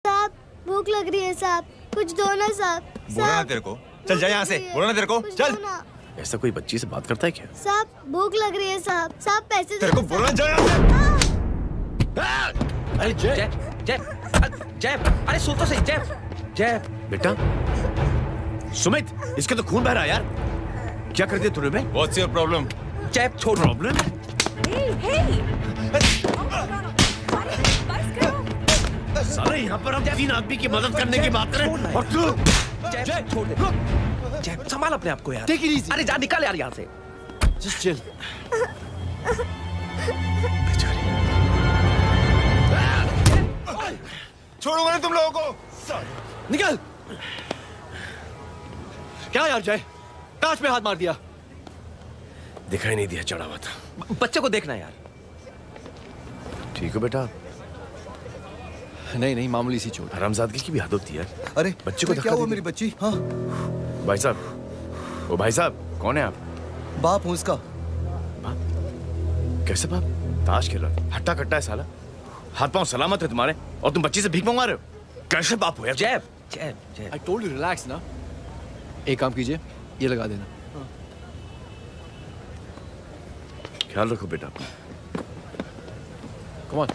साहब भूख लग रही है साहब, कुछ दो ना साहब। बोला ना तेरे को, चल जा यहाँ से, बोला ना तेरे को, चल। ऐसा कोई बच्ची से बात करता है क्या? साहब भूख लग रही है साहब, साहब पैसे तेरे को बोला जा यहाँ से। अरे जय जय जय, अरे सुन तो सही जय। जय बेटा, सुमित, इसके तो खून बह रहा है यार। क्या कर दिया तूने बे? What's your problem? जय छोड़। प्रॉब्लम? साले यहाँ पर हम 3 आदमी की मदद करने की बात करें और तू जय छोड़ दे। जय संभाल अपने आप को यार। Take it easy. अरे जा निकल यार यहाँ से। Just chill. छोड़ो मैंने तुम लोगों को। निकल। क्या यार जय, कांच पे हाथ मार दिया। दिखाई नहीं दिया, चढ़ा हुआ था। बच्चे को देखना यार। ठीक हो बेटा? नहीं मामूली सी चोट। हरामजादगी की भी हद होती है। अरे बच्चे को क्या हुआ मेरी बच्ची? हाँ भाई साहब, ओ भाई साहब, कौन है आप? बाप हूँ उसका। बाप? कैसे बाप? ताश खेल रहा, हट्टा कट्टा है साला। हाथ पांव सलामत है तुम्हारे और तुम बच्ची से भीख मंगवा रहे हो? कैसे बाप हो यार? जय जय जय। I told you relax ना। एक काम कीजिए, ये लगा देना। ख्याल रखो बेटा। Come on.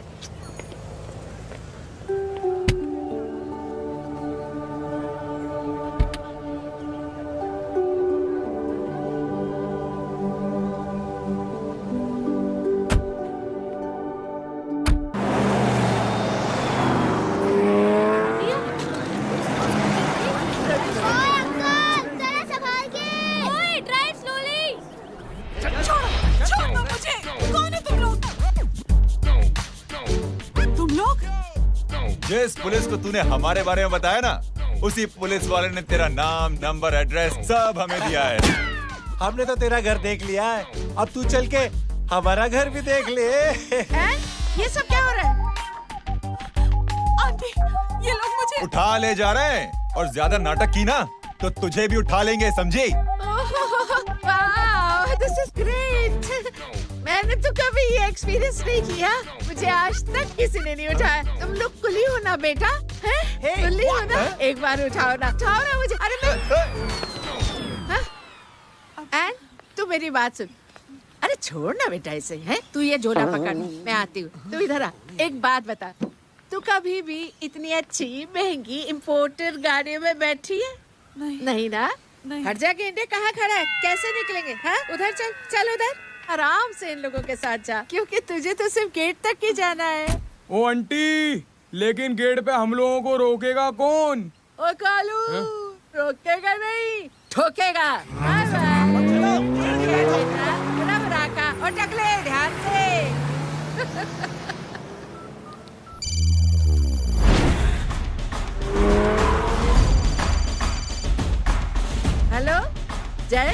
जिस पुलिस को तूने हमारे बारे में बताया ना, उसी पुलिस वाले ने तेरा नाम, नंबर, एड्रेस सब हमें दिया है। हमने तो तेरा घर देख लिया है, अब तू चल के हमारा घर भी देख ले। ये सब क्या हो रहा है? आंटी, ये लोग मुझे उठा ले जा रहे हैं और ज्यादा नाटक की ना तो तुझे भी उठा लेंगे, समझी? This is great. मैंने तो कभी ये एक्सपीरियंस नहीं किया, मुझे आज तक किसी ने नहीं उठाया। तुम लोग कुली हो ना बेटा, हैं? कुली हो ना? एक बार उठाओ ना मुझे। अरे मैं एंड तू मेरी बात सुन। अरे छोड़ ना बेटा इसे, हैं? तू ये झोला पकड़, मैं आती हूँ। तू इधर आ, एक बात बता, तू कभी भी इतनी अच्छी महंगी इम्पोर्टेड गाड़ियों में बैठी है? नहीं ना? हट जा गेंडे, कहाँ खड़ा है? कैसे निकलेंगे? हाँ उधर चल, चल उधर आराम से इन लोगों के साथ जा, क्योंकि तुझे तो सिर्फ गेट तक ही जाना है। ओ आंटी, लेकिन गेट पे हम लोगों को रोकेगा कौन? ओ कालू, रोकेगा नहीं, ठोकेगा। और टकले ध्यान से। हेलो जय,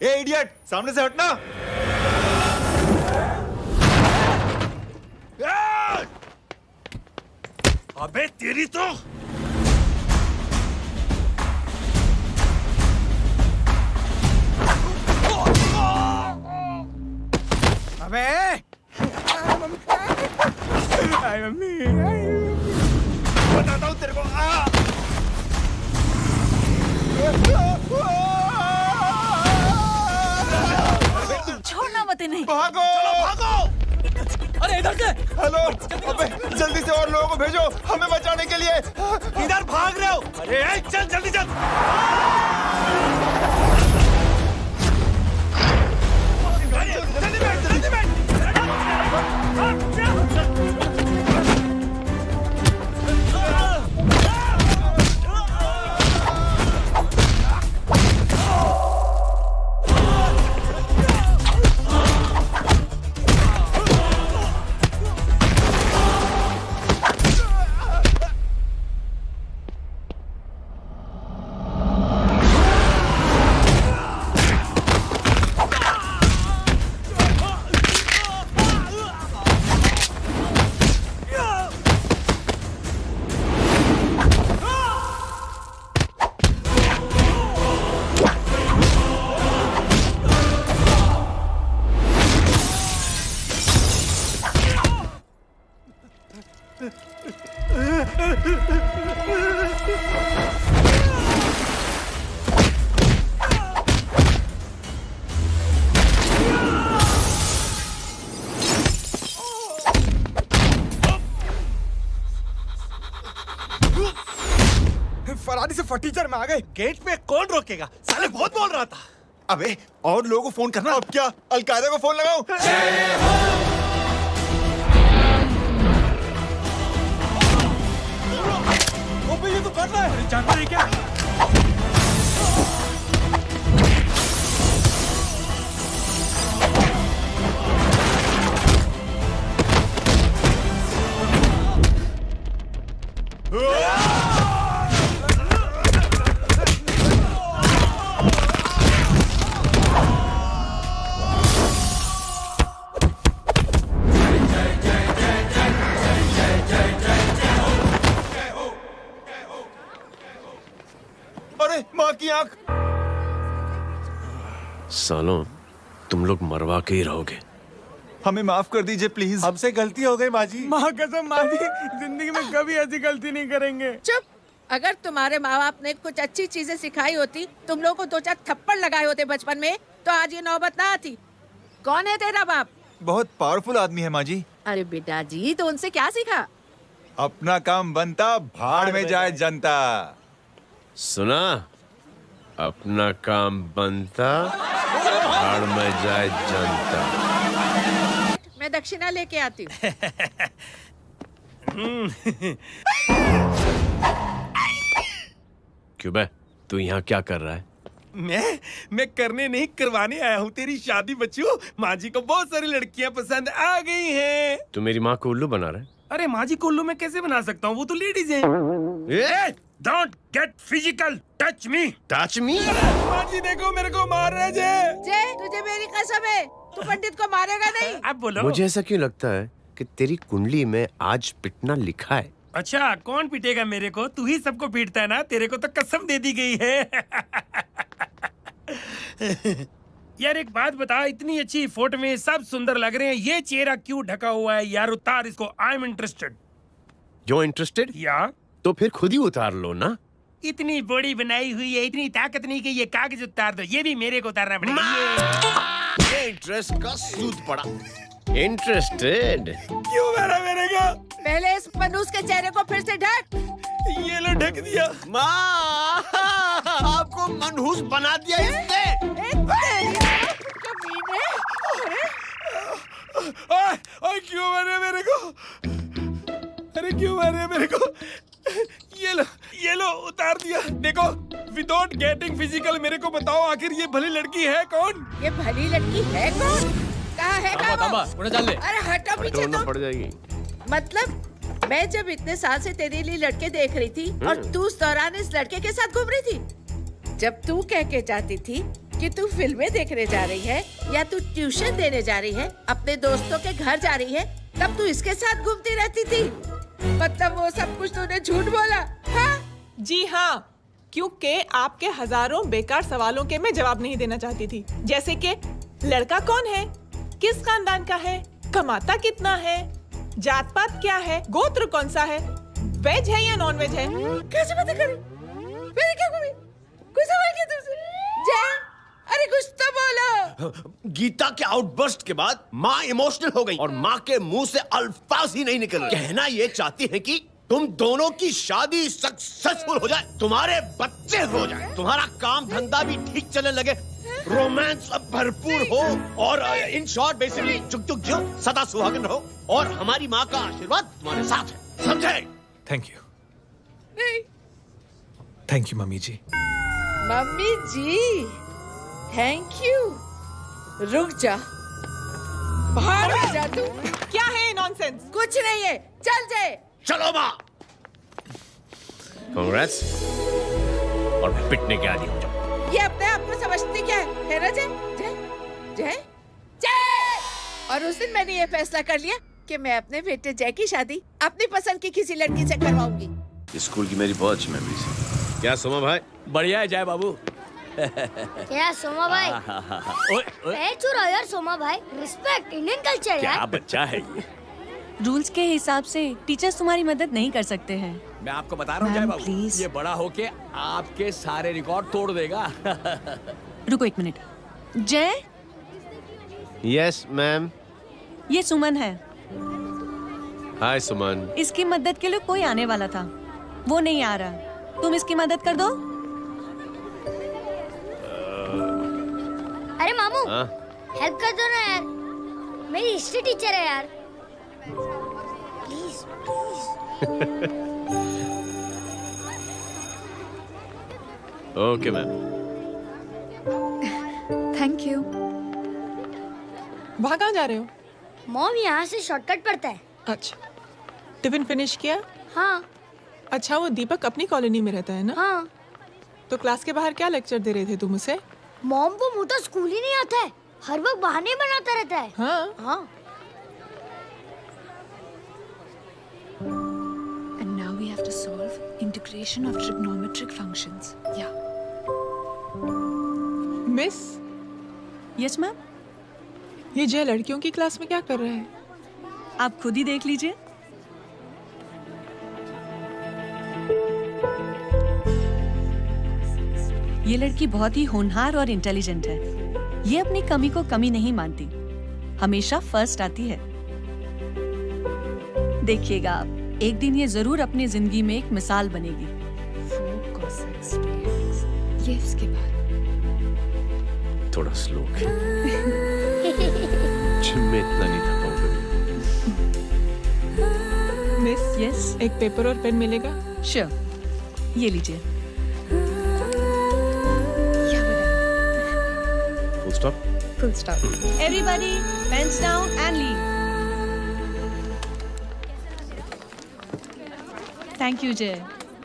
ए इडियट, सामने से हटना। अबे तेरी तो अबे मम्मी बताता हूँ तेरे को। छोड़ना मत इन्हें। भागो, चलो भागो। अरे इधर से। हेलो, अबे जल्दी से और लोगों को भेजो हमें बचाने के लिए। इधर भाग रहे हो? अरे चल जल्दी चल। जल्दी बैठ, जल्दी बैठ। फरारी से फटीचर में आ गए। गेट पे कौन रोकेगा? साले बहुत बोल रहा था। अबे और लोगों को फोन करना। अब क्या अलकायदा को फोन लगाऊं? वो ये तो कर रहा है। जानता है क्या? अरे माँ की आंख। सालों तुम लोग मरवा के ही रहोगे। हमें माफ कर दीजिए प्लीज। हमसे गलती हो गई माँ जी। माँ कसम माँ जी, जिंदगी में कभी ऐसी गलती नहीं करेंगे। चुप। अगर तुम्हारे माँ बाप ने कुछ अच्छी चीजें सिखाई होती, तुम लोगों को 2-4 थप्पड़ लगाए होते बचपन में, तो आज ये नौबत ना आती। कौन है तेरा बाप? बहुत पावरफुल आदमी है माँ जी। अरे बेटा जी, तो उनसे क्या सीखा? अपना काम बनता, भाड़ में जाए जनता। सुना? अपना काम बनता, भाड़ में जाए जनता। मैं दक्षिणा लेके आती हूँ। क्यों बे, तू यहाँ क्या कर रहा है? मैं करने नहीं करवाने आया हूँ तेरी शादी बच्चू। माँ जी को बहुत सारी लड़कियाँ पसंद आ गई हैं। तू मेरी माँ को उल्लू बना रहा है? अरे माँ जी को उल्लू मैं कैसे बना सकता हूँ? वो तो लेडीज हैं। Don't get physical, touch me. Touch me? माँ जी देखो मेरे को मार रहे जय, तुझे मेरी कसम है, तू पंडित को मारेगा नहीं। आप बोलो। मुझे ऐसा क्यों लगता है कि तेरी कुंडली में आज पिटना लिखा है? अच्छा, कौन पीटेगा मेरे को? तू ही सबको पीटता है ना। तेरे को तो कसम दे दी गई है। यार एक बात बता, इतनी अच्छी फोटो में सब सुंदर लग रहे हैं, ये चेहरा क्यों ढका हुआ है? यार उतार इसको। I am interested. जो इंटरेस्टेड? या तो फिर खुद ही उतार लो ना। इतनी बॉडी बनाई हुई है, इतनी ताकत नहीं कि ये कागज उतार दो। ये भी मेरे को उतारना पड़ेगा। ये इंटरेस्ट का सूद पड़ा। इंटरेस्टेड? क्यों मारा मेरे को? पहले इस मनूस के चेहरे को फिर से ढक। ये लो ढक दिया। माँ, आपको मनहूस बना दिया इसने। ओए क्यों मारे मेरे को? अरे क्यों मारे मेरे को? ये लो उतार दिया। देखो, विदाउट गेटिंग फिजिकल मेरे को बताओ, आखिर ये भली लड़की है कौन? ये भली लड़की है कौन? कहाँ है? अरे हटो पीछे तो। पड़ जाएगी। मतलब मैं जब इतने साल से तेरे लिए लड़के देख रही थी और तू उस दौरान इस लड़के के साथ घूम रही थी। जब तू कह के जाती थी कि तू फिल्में देखने जा रही है या तू ट्यूशन देने जा रही है, अपने दोस्तों के घर जा रही है, तब तू इसके साथ घूमती रहती थी। मतलब वो सब कुछ तूने झूठ बोला? हाँ? जी हाँ, क्योंकि आपके हजारों बेकार सवालों के मैं जवाब नहीं देना चाहती थी। जैसे कि लड़का कौन है, किस खानदान का है, कमाता कितना है, जात पात क्या है, गोत्र कौन सा है, वेज है या नॉन वेज है। कैसे पता करूं? मैंने क्या कोई सवाल किया तुमसे? जय, अरे कुछ तो बोलो। गीता के आउटबर्स्ट के बाद माँ इमोशनल हो गई और माँ के मुंह से अल्फाज ही नहीं निकल रहे। कहना ये चाहती है कि तुम दोनों की शादी सक्सेसफुल हो जाए, तुम्हारे बच्चे हो जाए, तुम्हारा काम धंधा भी ठीक चलने लगे, रोमांस अब भरपूर हो और इन शॉर्ट बेसिकली जुग जुग जियो, सदा सुहागन रहो और हमारी माँ का आशीर्वाद तुम्हारे साथ है। समझे? Thank you. नहीं। Thank you mummy ji. Mummy ji, thank you. रुक जा, बाहर आ जा तू। क्या है नॉनसेंस? कुछ नहीं है, चल जाए। चलो माँ। कांग्रेस। और पिटने के आदि हो जाओ। ये अपने आप को समझती क्या है ना जय? जय जय जय। और उस दिन मैंने ये फैसला कर लिया कि मैं अपने बेटे जय की शादी अपनी पसंद की किसी लड़की से करवाऊंगी। स्कूल की मेरी बहुत अच्छी मेमोरीज है। क्या सोमा भाई? बढ़िया है जय बाबू। क्या सोमा भाई? पैर छुरा यार सोमा भाई, रिस्पेक्ट इंडियन कल्चर यार। क्या बच्चा है ये? रूल्स के हिसाब से टीचर्स तुम्हारी मदद नहीं कर सकते हैं। मैं आपको बता रहा हूँ जय बाबू, ये बड़ा होके आपके सारे रिकॉर्ड तोड़ देगा। रुको एक मिनट। जय। Yes ma'am. ये सुमन है। हाय सुमन। इसकी मदद के लिए कोई आने वाला था, वो नहीं आ रहा। तुम इसकी मदद कर दो। अरे मामू हेल्प कर दो ना यार, मेरी हिस्ट्री टीचर है यार, please please. Okay ma'am. Thank you. वहाँ कहाँ जा रहे हो? मॉम यहाँ से शॉर्टकट पड़ता है। अच्छा, टिफिन फिनिश किया? हाँ। अच्छा, वो दीपक अपनी कॉलोनी में रहता है ना? हाँ। तो क्लास के बाहर क्या लेक्चर दे रहे थे तुम उसे? मॉम को मुंह तो स्कूल ही नहीं आता है, हर वक्त बहाने बनाता रहता है। हाँ हाँ। And now we have to solve integration of trigonometric functions. Yeah. Miss. Yes, ma'am. ये जय लड़कियों की क्लास में क्या कर रहा है? आप खुद ही देख लीजिए। ये लड़की बहुत ही होनहार और इंटेलिजेंट है। ये अपनी कमी को कमी नहीं मानती, हमेशा फर्स्ट आती है। देखिएगा आप, एक दिन ये जरूर अपनी जिंदगी में एक मिसाल बनेगी। ये इसके बाद थोड़ा स्लो है। जिम में इतना नहीं था पाऊंगा। मिस, यस, एक पेपर और पेन मिलेगा? श्योर, ये लीजिए। Full stop. Full stop. Everybody, pens down and leave. Thank you, Jay.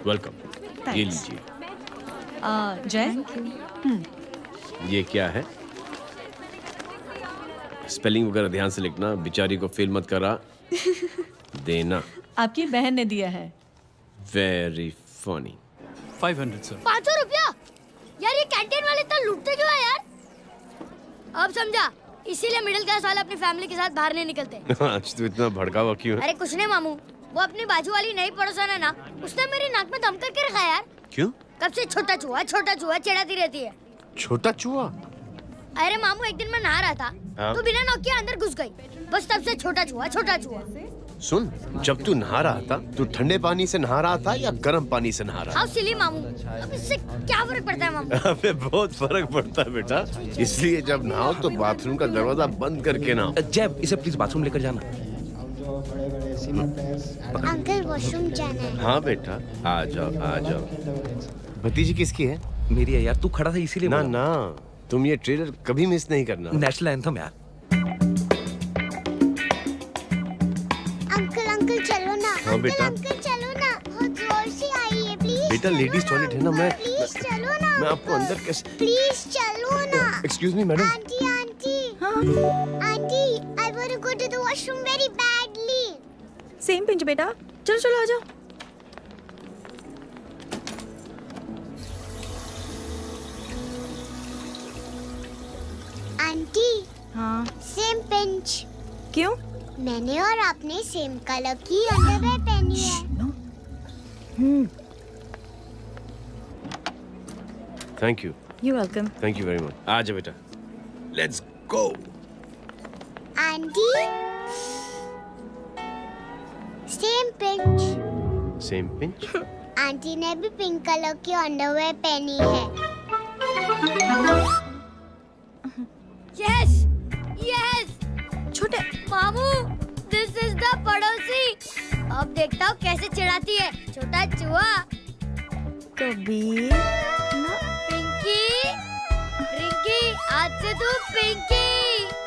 Welcome. Thanks. ये लीजिए। जय, ये क्या है? स्पेलिंग वगैरह ध्यान से लिखना, बेचारी को फेल मत करा देना। आपकी बहन ने दिया है। Very funny. 500 सर। 500 रुपया? यार ये कैंटीन वाले इतना लूटते क्यों है यार? अब समझा, इसीलिए मिडिल क्लास वाले अपनी फैमिली के साथ बाहर नहीं निकलते। आज तो इतना भड़का हुआ क्यों है? अरे कुछ नहीं मामू, वो अपनी बाजू वाली नई पड़ोसन है ना, उसने मेरी नाक में दम करके रखा यार। क्यों? कब से छोटा चूहा चिढ़ाती रहती है। छोटा चूहा? अरे मामू, एक दिन मैं नहा रहा था, हाँ? तो बिना नॉक के अंदर घुस गई, बस तब से छोटा चूहा। सुन, जब तू नहा रहा था, तू ठंडे पानी से नहा रहा था या गर्म पानी से नहा रहा था? हाउ सिली मामू, अब इससे क्या फर्क पड़ता है मामू? अबे बहुत फर्क पड़ता है बेटा, इसलिए जब नहाओ तो बाथरूम का दरवाजा बंद करके नहाओ। जय, इसे प्लीज बाथरूम लेकर जाना। अंकल वॉशरूम जाना है। हाँ बेटा, आ जाओ। भतीजी किसकी है? मेरी है यार, तू खड़ा था इसीलिए ना बोला। ना, तुम ये ट्रेलर कभी मिस नहीं करना। नेशनल एंथम यार। अंकल चलो ना। हाँ बेटा। अंकल चलो ना, बहुत जोर से आई है, प्लीज। बेटा लेडीज टॉयलेट है ना, प्लीज चलो ना। मैं आपको अंदर कैसे? प्लीज चलो ना। Excuse me madam. Aunty I want to go to the washroom very badly. Same pinch बेटा, चलो आ जाओ। आंटी। हाँ। Same pinch. क्यों? मैंने और आपने सेम कलर की अंडरवेयर पहनी है। Thank you. You're welcome. Thank you very much. आ जा बेटा, let's go. Aunty same pinch. Same pinch? Aunty ने भी पिंक कलर की अंडरवेयर पहनी है। Yes yes. छोटे मामू, दिस इज द पड़ोसी। अब देखता हूँ कैसे चिढ़ाती है छोटा चूहा। कबीर ना। पिंकी, रिंकी, आज से तू पिंकी।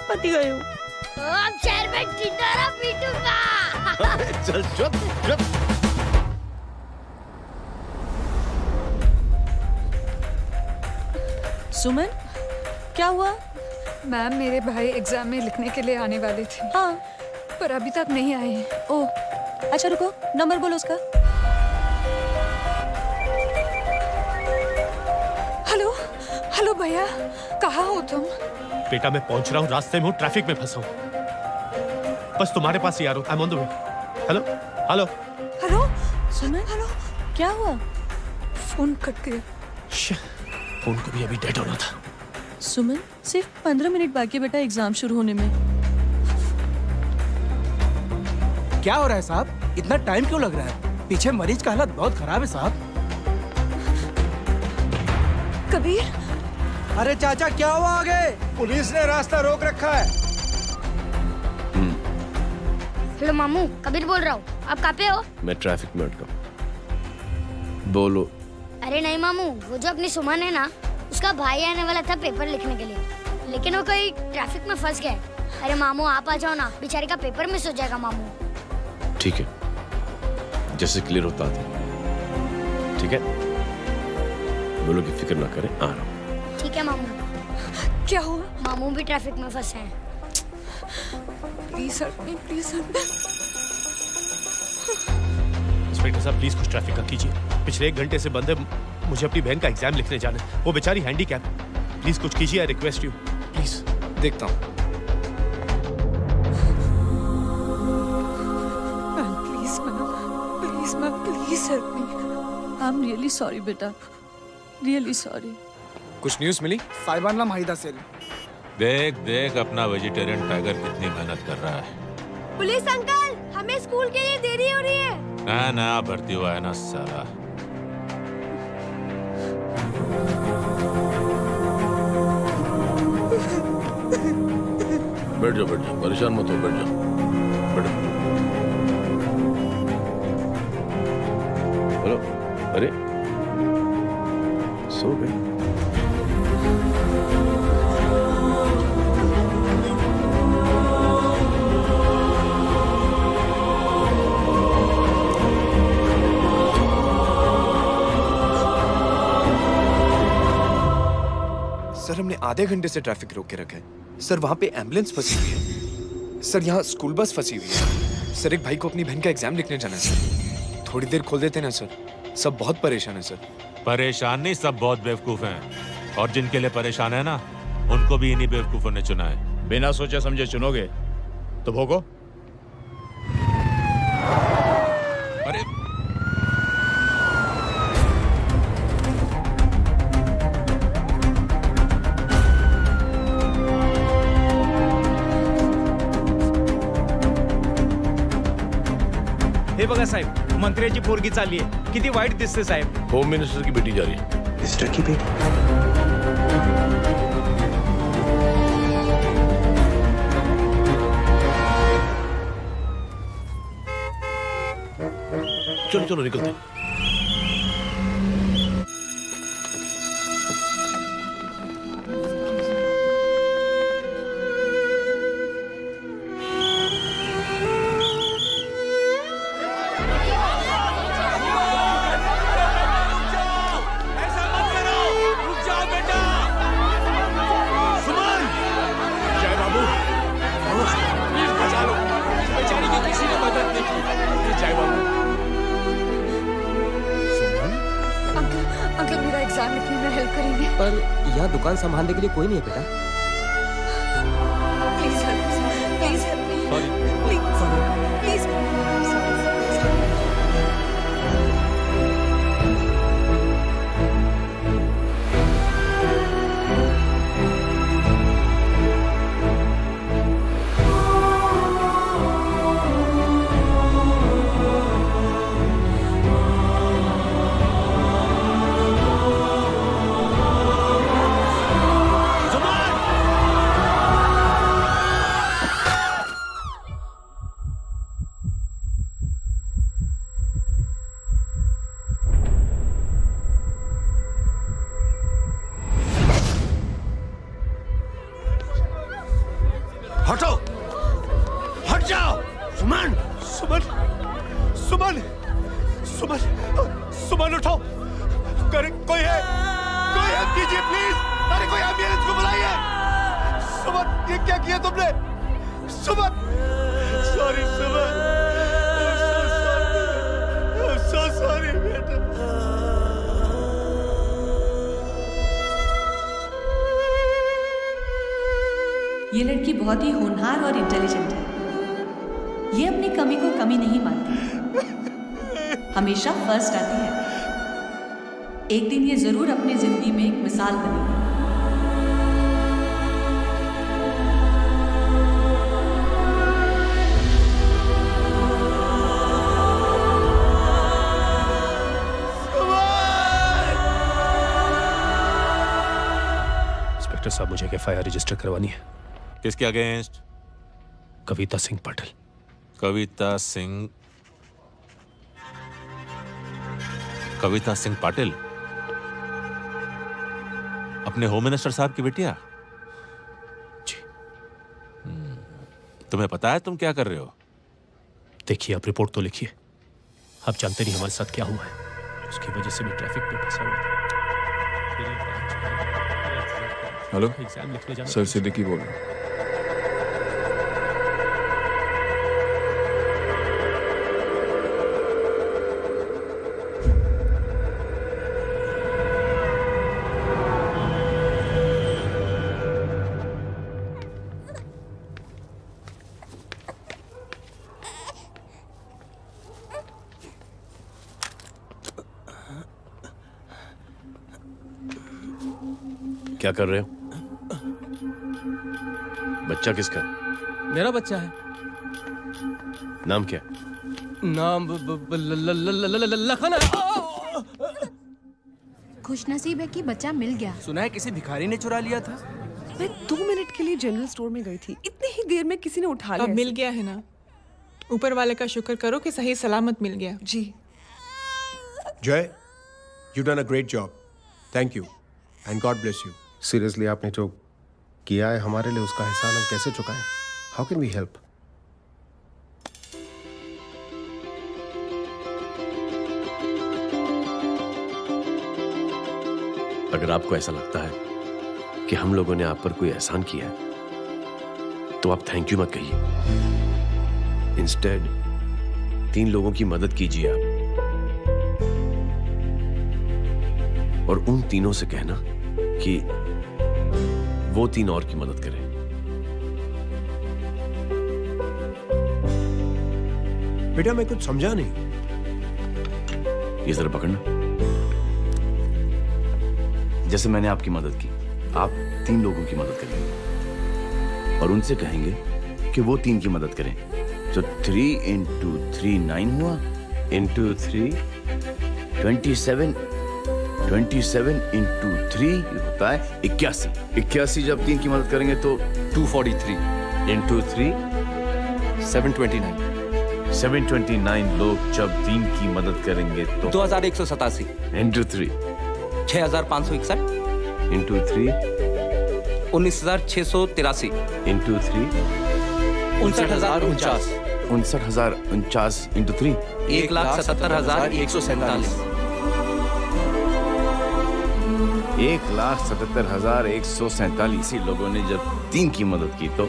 पति गई हूँ। तो अब शहर में टिंडोरा पीटूंगा। चल चुप। सुमन, क्या हुआ? मैम, मेरे भाई एग्जाम में लिखने के लिए आने वाले थे। हाँ, पर अभी तक नहीं आए हैं। ओह, अच्छा रुको, नंबर बोलो उसका। हेलो भैया, कहाँ हो तुम? बेटा मैं पहुंच रहा हूँ, रास्ते में हूँ, ट्रैफिक में फंसा हूँ, बस तुम्हारे पास ही आ रहा हूँ। I am on the way. Hello. Suman, hello, क्या हुआ? फोन कट गया। फोन को भी अभी डेड होना था। सुमन, सिर्फ 15 मिनट बाकी बेटा एग्जाम शुरू होने में। क्या हो रहा है साहब? इतना टाइम क्यों लग रहा है? पीछे मरीज का हालत बहुत खराब है साहब। कबीर, अरे चाचा क्या हुआ आगे? पुलिस ने रास्ता रोक रखा है। हेलो मामू, कबीर बोल रहा हूँ। आप कहाँ पे हो? मैं ट्रैफिक में अटका हूं। बोलो। अरे नहीं मामू, वो जो अपनी सुमन है ना, उसका भाई आने वाला था पेपर लिखने के लिए, लेकिन वो कहीं ट्रैफिक में फंस गया। अरे मामू आप आ जाओ ना, बेचारी का पेपर मिस हो जाएगा मामू। ठीक है, जैसे क्लियर होता है। ठीक है, बोलो कि फिक्र ना करें, आ रहा हूँ। ठीक है मामू। क्या हुआ? मामू भी ट्रैफिक में फंसे हैं। Please help me, please help me. Inspector साहब प्लीज कुछ ट्रैफिक का कीजिए। पिछले 1 घंटे से बंद है, मुझे अपनी बहन का एग्जाम लिखने जाना है। वो बेचारी हैंडीकैप। प्लीज कुछ कीजिए, आई रिक्वेस्ट यू प्लीज। देखता हूँ। Please ma'am, please help me. I am really sorry बेटा, रियली सॉरी। कुछ न्यूज़ मिली? साहिबान माहिदा सेल। देख अपना वेजिटेरियन टाइगर कितनी मेहनत कर रहा है। पुलिस अंकल, हमें स्कूल के लिए देरी हो रही है। नया भर्ती हुआ है ना साला। बैठ जाओ, परेशान मत हो, बैठ जाओ, बैठो। हेलो, अरे सो गए? सर हमने आधे घंटे से ट्रैफिक रोक के रखा है। सर वहाँ पे एम्बुलेंस फंसी हुई है। सर यहाँ स्कूल बस फंसी हुई है। सर एक भाई को अपनी बहन का एग्जाम लिखने जाना है सर। थोड़ी देर खोल देते ना सर। सब बहुत परेशान है सर। परेशान नहीं, सब बहुत बेवकूफ हैं। और जिनके लिए परेशान है ना, उनको भी इन्हीं बेवकूफों ने चुना है। बिना सोचे समझे चुनोगे तो भोगो। अरे हे बघा साहेब, मंत्र्याची पोरगी चालली आहे। किती वाईट दिसते साहेब। होम मिनिस्टर की बेटी जा रही है। मिनिस्टर की बेटी? चलो चलो निकलते हैं। अंकल मेरा एग्जाम लिखने में हेल्प करेंगे? पर यहाँ दुकान संभालने के लिए कोई नहीं है बेटा। Please help me, please. हटो, हट जाओ। सुमन, सुमन उठो। कोई है? कोई हेल्प कीजिए प्लीज। अरे कोई एम्बुलेंस को बुलाइए। सुमन ये क्या किया तुमने? सुमन, सॉरी सुमन, so sorry बेटा। ये लड़की बहुत ही होनहार और इंटेलिजेंट है। ये अपनी कमी को कमी नहीं मानती, हमेशा फर्स्ट आती है। एक दिन ये जरूर अपनी जिंदगी में एक मिसाल बनेगी। इंस्पेक्टर साहब, मुझे एक FIR रजिस्टर करवानी है। किसके अगेंस्ट? कविता सिंह पाटिल। कविता सिंह पाटिल, अपने होम मिनिस्टर साहब की बेटिया? जी। तुम्हें पता है तुम क्या कर रहे हो? देखिए, आप रिपोर्ट तो लिखिए। आप जानते नहीं हमारे साथ क्या हुआ है। उसकी वजह से मैं ट्रैफिक में फंसा हुआ था। हेलो एग्जाम लिखने जाना। सर सिद्दीकी बोल रहा हूँ। क्या कर रहे हो? बच्चा किसका? मेरा बच्चा है। नाम क्या? नाम लखन है। खुशनसीब है कि बच्चा मिल गया। सुना है किसी भिखारी ने चुरा लिया था। मैं 2 मिनट के लिए जनरल स्टोर में गई थी, इतनी ही देर में किसी ने उठा लिया। अब मिल गया है ना, ऊपर वाले का शुक्र करो कि सही सलामत मिल गया। जी। जय, you done a great job. Thank you and God bless you. Seriously आपने जो किया है हमारे लिए, उसका एहसान हम कैसे चुकाएं? How can we help? अगर आपको ऐसा लगता है कि हम लोगों ने आप पर कोई एहसान किया है, तो आप थैंक यू मत कहिए। इंस्टेड 3 लोगों की मदद कीजिए आप, और उन तीनों से कहना कि वो 3 और की मदद करें। बेटा मैं कुछ समझा नहीं। ये जरा पकड़ना। जैसे मैंने आपकी मदद की, आप 3 लोगों की मदद करेंगे और उनसे कहेंगे कि वो 3 की मदद करें। तो 3 into 3 9 हुआ, into 3 27 into 3 होता है 81। 81 जब 3 की मदद करेंगे तो 243 into 3 729। 729 लोग जब 3 की मदद करेंगे तो 2187 into 3 6561 into 3 19683 into 3 59049 59049 into 3 1,77,147 1,77,147 लोगों ने जब 3 की मदद की तो,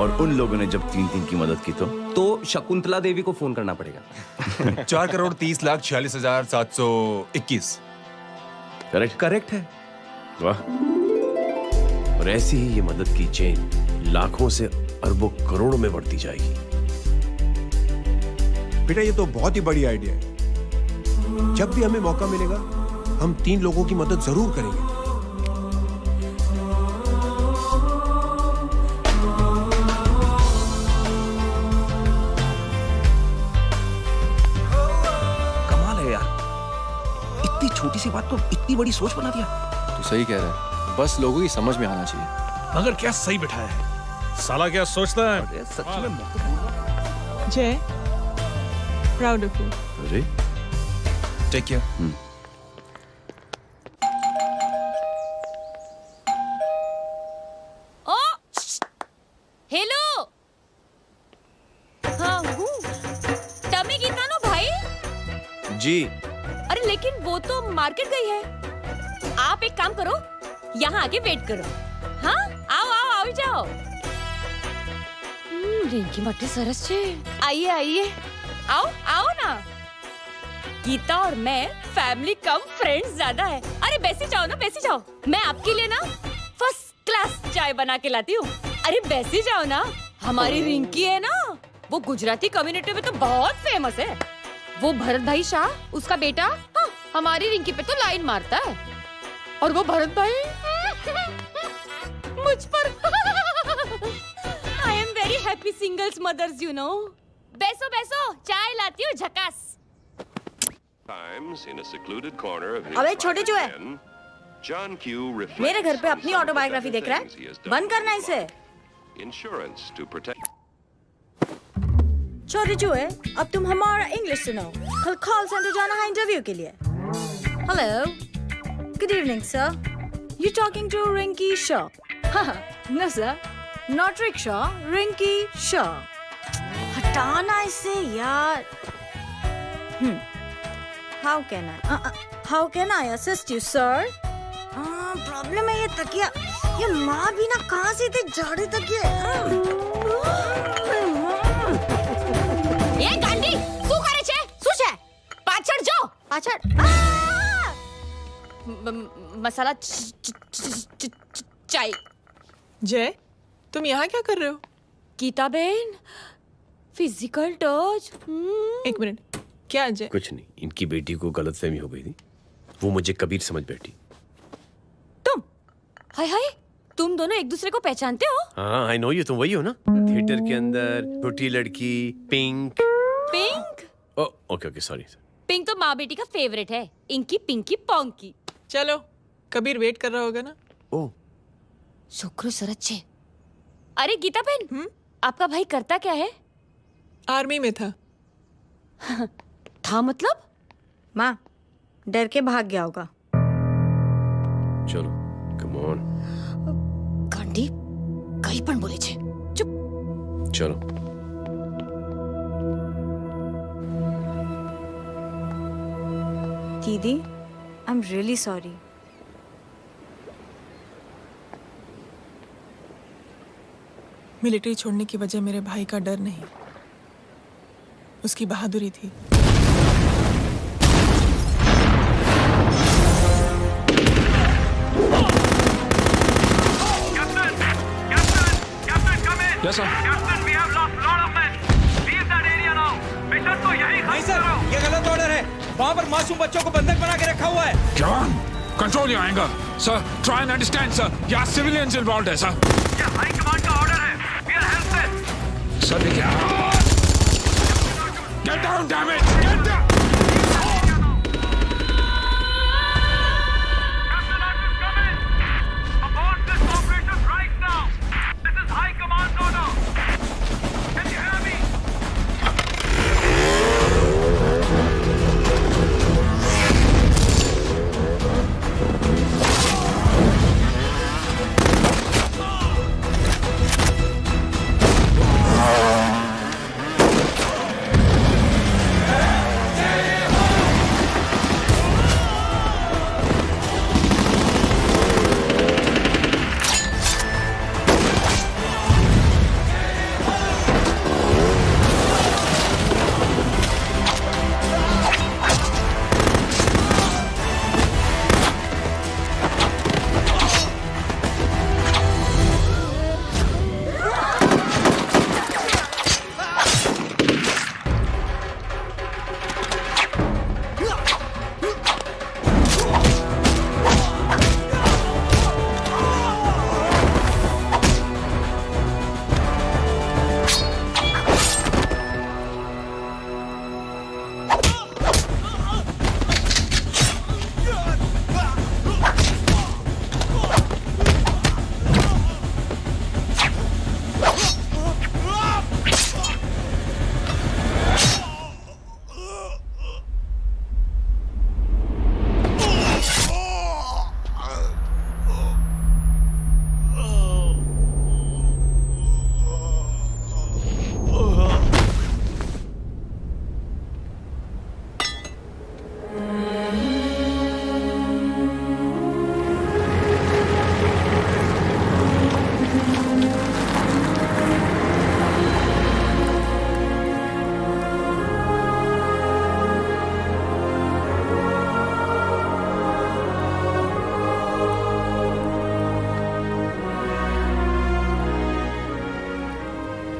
और उन लोगों ने जब 3 की मदद की तो शकुंतला देवी को फोन करना पड़ेगा। 4,30,46,721। करेक्ट है। वाह। और ऐसी ही ये मदद की चेन लाखों से अरबों करोड़ों में बढ़ती जाएगी। बेटा ये तो बहुत ही बड़ी आइडिया है। जब भी हमें मौका मिलेगा हम 3 लोगों की मदद जरूर करेंगे। कमाल है यार, इतनी छोटी सी बात को इतनी बड़ी सोच बना दिया। तू सही कह रहा है, बस लोगों की समझ में आना चाहिए। मगर क्या सही बिठाया है, साला क्या सोचता है। सच में जय, प्राउड ऑफ यू। अरे टेक केयर। ओ हेलो, हाँ हूँ। टमी गीता नो भाई जी। अरे लेकिन वो तो मार्केट गई है। आप एक काम करो, यहाँ आके वेट करो। हाँ आओ आओ आओ जाओ। रिंकी मट्टी सरस छे। आइए आइए, आओ आओ ना। गीता और मैं फैमिली कम फ्रेंड्स ज्यादा है। अरे बैसी जाओ ना, बैसी जाओ। मैं आपके लिए ना फर्स्ट क्लास चाय बना के लाती हूँ। अरे बैसी जाओ ना। हमारी रिंकी है ना, वो गुजराती कम्युनिटी में तो बहुत फेमस है। वो भरत भाई शाह, उसका बेटा, हाँ, हमारी रिंकी पे तो लाइन मारता है। और वो भरत भाई मुझ पर। I am very happy singles mothers you know. बैसो बैसो, चाय लाती हूँ झकास। Times in a secluded corner of his अबे छोटे चूहे, John Q reflects मेरे घर पे on अपनी some of the autobiography better देख रहा things he has है? done बंद करना in his इसे। life. Insurance to protect. छोटे चूहे, अब तुम हमारा इंग्लिश सुनो। कल कॉल सेंटर जाना है इंटरव्यू के लिए। Hello, good evening sir. You talking to Rinki Shaw? No sir, not rickshaw, Rinki Shaw. हटाना इसे यार। How can I assist you, sir? Problem है ये तकिया, ये माँ भी ना कहाँ से इतने झाड़े तकिए। ये गांडी, શું કરે છે? શું છે? પાછળ જો, પાછળ। मसाला चाय। जय, तुम यहाँ क्या कर रहे हो? गीता बहन, फिजिकल टच। एक मिनट, क्या अजय? कुछ नहीं, इनकी बेटी को गलतफहमी हो गई थी, वो मुझे कबीर समझ बैठी। तुम, हाय हाय, तुम दोनों एक दूसरे को पहचानते हो? हाँ, आई नो यू, तुम वही हो ना? थिएटर के अंदर छोटी लड़की pink. Pink? Okay okay, sorry. Pink तो माँ बेटी का फेवरेट है, इंकी पिंकी पोंकी। चलो, कबीर वेट कर रहा होगा ना? ओह, शुक्र सरच्चे। अरे गीता बहन, आपका भाई करता क्या है? आर्मी में था। था मतलब? माँ, डर के भाग गया होगा। चलो, कम ऑन। गांडी, कहीं पण बोले छे। चुप। चलो। दीदी, I am really sorry. Military छोड़ने की वजह मेरे भाई का डर नहीं, उसकी बहादुरी थी। Yes, sir. Captain, we have lost lot of men. Leave that area now. Mission तो यही नहीं सर, ये गलत ऑर्डर है। वहाँ पर मासूम बच्चों को बंधक बना के रखा हुआ है। जवान, control your anger. Sir, try and understand, sir. यहाँ civilians involved है, sir. ये हाई कमांड का ऑर्डर है। We are helpless. Sir, देखिए। Get down, damn it! Get down! Abort this operation right now. This is high command order. Can you hear me?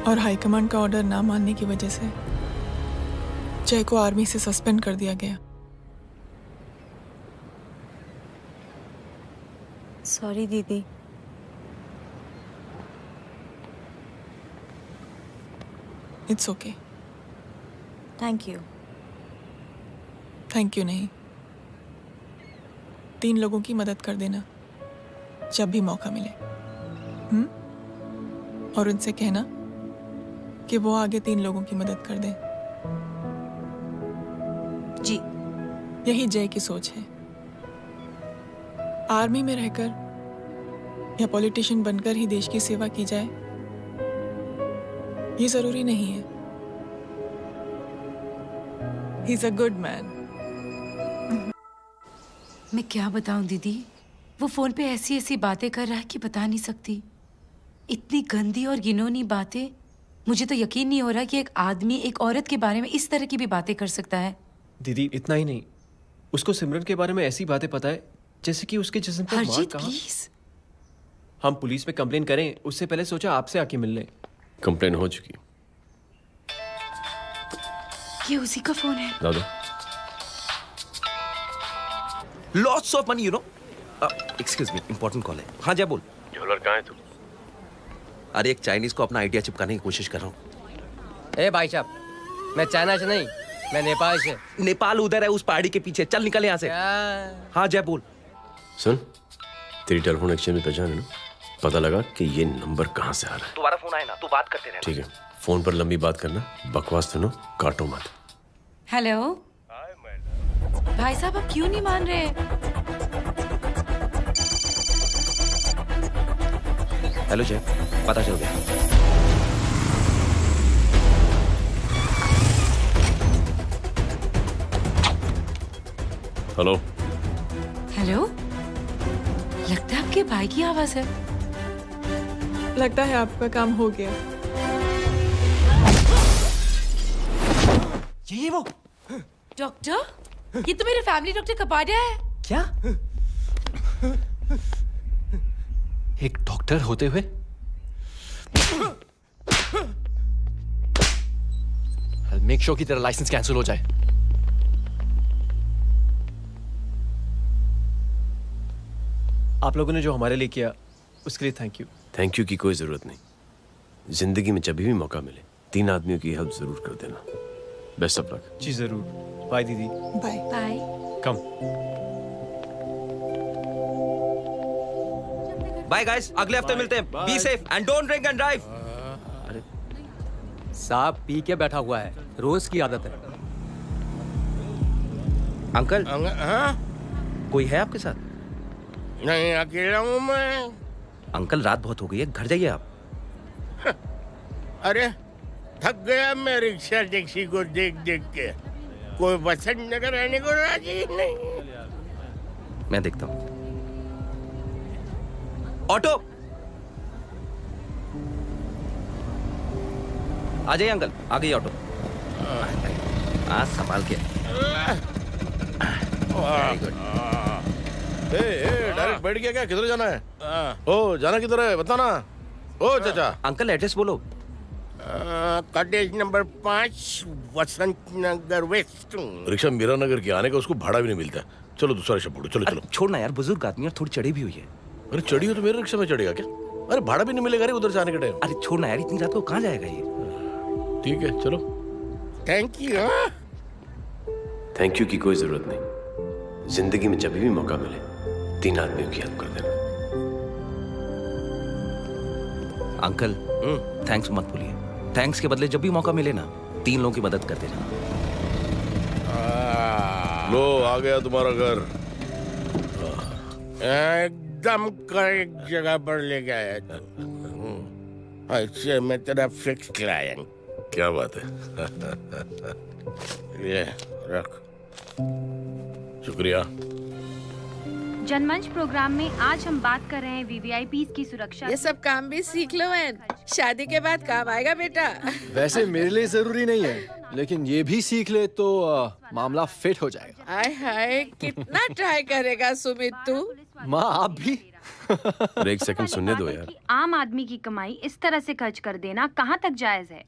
और high command का order ना मानने की वजह से जय को आर्मी से सस्पेंड कर दिया गया। सॉरी दीदी। It's okay. Thank you. Thank you नहीं, 3 लोगों की मदद कर देना जब भी मौका मिले। और उनसे कहना कि वो आगे 3 लोगों की मदद कर दें। जी। यही जय की सोच है। आर्मी में रहकर या पॉलिटिशियन बनकर ही देश की सेवा की जाए, ये जरूरी नहीं है। He is a good man. मैं क्या बताऊं दीदी, वो फोन पे ऐसी ऐसी बातें कर रहा है कि बता नहीं सकती। इतनी गंदी और घिनौनी बातें। मुझे तो यकीन नहीं हो रहा कि एक आदमी एक औरत के बारे में इस तरह की भी बातें कर सकता है। दीदी इतना ही नहीं, उसको सिमरन के बारे में ऐसी बातें पता है जैसे कि उसके जिस्म पर मार कहाँ। प्लीज। हम पुलिस में कंप्लेन करें उससे पहले सोचा आपसे आके मिल लें। कंप्लेन हो चुकी। ये उसी का फोन है। दादा lots of money, you know. Excuse me, important call है। हाँ जय बोल। ज्वेलर कहाँ है तू? अरे एक चाइनीज को अपना आइडिया चिपकाने की कोशिश कर रहा हूँ। ए भाई साहब, मैं चाइना से नहीं, मैं नेपाल से। नेपाल उधर है उस पहाड़ी के पीछे, चल निकल यहाँ से। हाँ जय बोल। सुन, तेरी टेलीफोन एक्सचेंज में पहचान है ना? पता लगा कि ये नंबर कहाँ से आ रहा है। तुम्हारा फोन आए ना, तू बात करते रहे। ठीक है, फोन पर लंबी बात करना, बकवास सुनो, काटो मत। हेलो भाई साहब, आप क्यों नहीं मान रहे? हेलो जय, पता चल गया। हेलो हेलो, लगता है आपके भाई की आवाज है। लगता है आपका काम हो गया। ये वो डॉक्टर, ये तो मेरे फैमिली डॉक्टर कपाडिया है। क्या? एक डॉक्टर होते हुए? I'll make sure कि तेरा लाइसेंस कैंसिल हो जाए। आप लोगों ने जो हमारे लिए किया उसके लिए थैंक यू। थैंक यू की कोई जरूरत नहीं। जिंदगी में जब भी मौका मिले 3 आदमियों की हेल्प जरूर कर देना। Best of luck. जी जरूर। बाय दीदी। Bye bye. Come. Bye guys, अगले हफ्ते मिलते हैं। Be safe and don't drink and drive. अरे साहब पी के बैठा हुआ है, रोज की आदत है। अंकल, हाँ? कोई है आपके साथ? नहीं, अकेला हूँ मैं। अंकल रात बहुत हो गई है, घर जाइए आप। अरे थक गया मैं रिक्शा टैक्सी को देख देख के। कोई वसंत नगर आने को राजी नहीं। मैं देखता हूँ। ऑटो आ जाइए अंकल, आ गई ऑटो। हाँ संभाल के। डायरेक्ट बैठ गया क्या? किधर जाना है? ओ जाना किधर है बताना। ओ चाचा। अंकल एड्रेस बोलो। कॉटेज नंबर 5 वसंत नगर वेस्ट। रिक्शा मीरा नगर के आने का उसको भाड़ा भी नहीं मिलता। चलो दूसरा रिक्शा पकड़ो। चलो चलो। छोड़ना यार, बुजुर्ग आदमी और थोड़ी चढ़ी भी हुई है। अरे चढ़ी हो तो मेरे रिक्शा में चढ़ेगा क्या? अरे भाड़ा भी नहीं मिलेगा रे उधर से आने के टाइम। अरे छोड़ना यार, इतनी रात को कहाँ जाएगा ये? ठीक है चलो। Thank you. थैंक यू की कोई जरूरत नहीं। जिंदगी में जब भी मौका मिले 3 आदमियों की हेल्प कर देना। अंकल थैंक्स मत भूलिए। थैंक्स के बदले जब भी मौका मिले ना 3 लोगों की मदद कर देना। लो आ गया तुम्हारा घर। एकदम करेक्ट जगह पर ले गया तू। ऐसे मैं तेरा फिक्स क्लाइंट। क्या बात है। ये रख। शुक्रिया। जनमंच प्रोग्राम में आज हम बात कर रहे हैं वीवीआईपीज़ की सुरक्षा। ये सब काम भी सीख लो मैन, शादी के बाद काम आएगा बेटा। वैसे मेरे लिए जरूरी नहीं है, लेकिन ये भी सीख ले तो मामला फिट हो जाएगा। हाय हाय, कितना ट्राई करेगा सुमित तू? माँ आप भी। अरे 1 सेकंड सुनने दो यार। आम आदमी की कमाई इस तरह से खर्च कर देना कहाँ तक जायज है?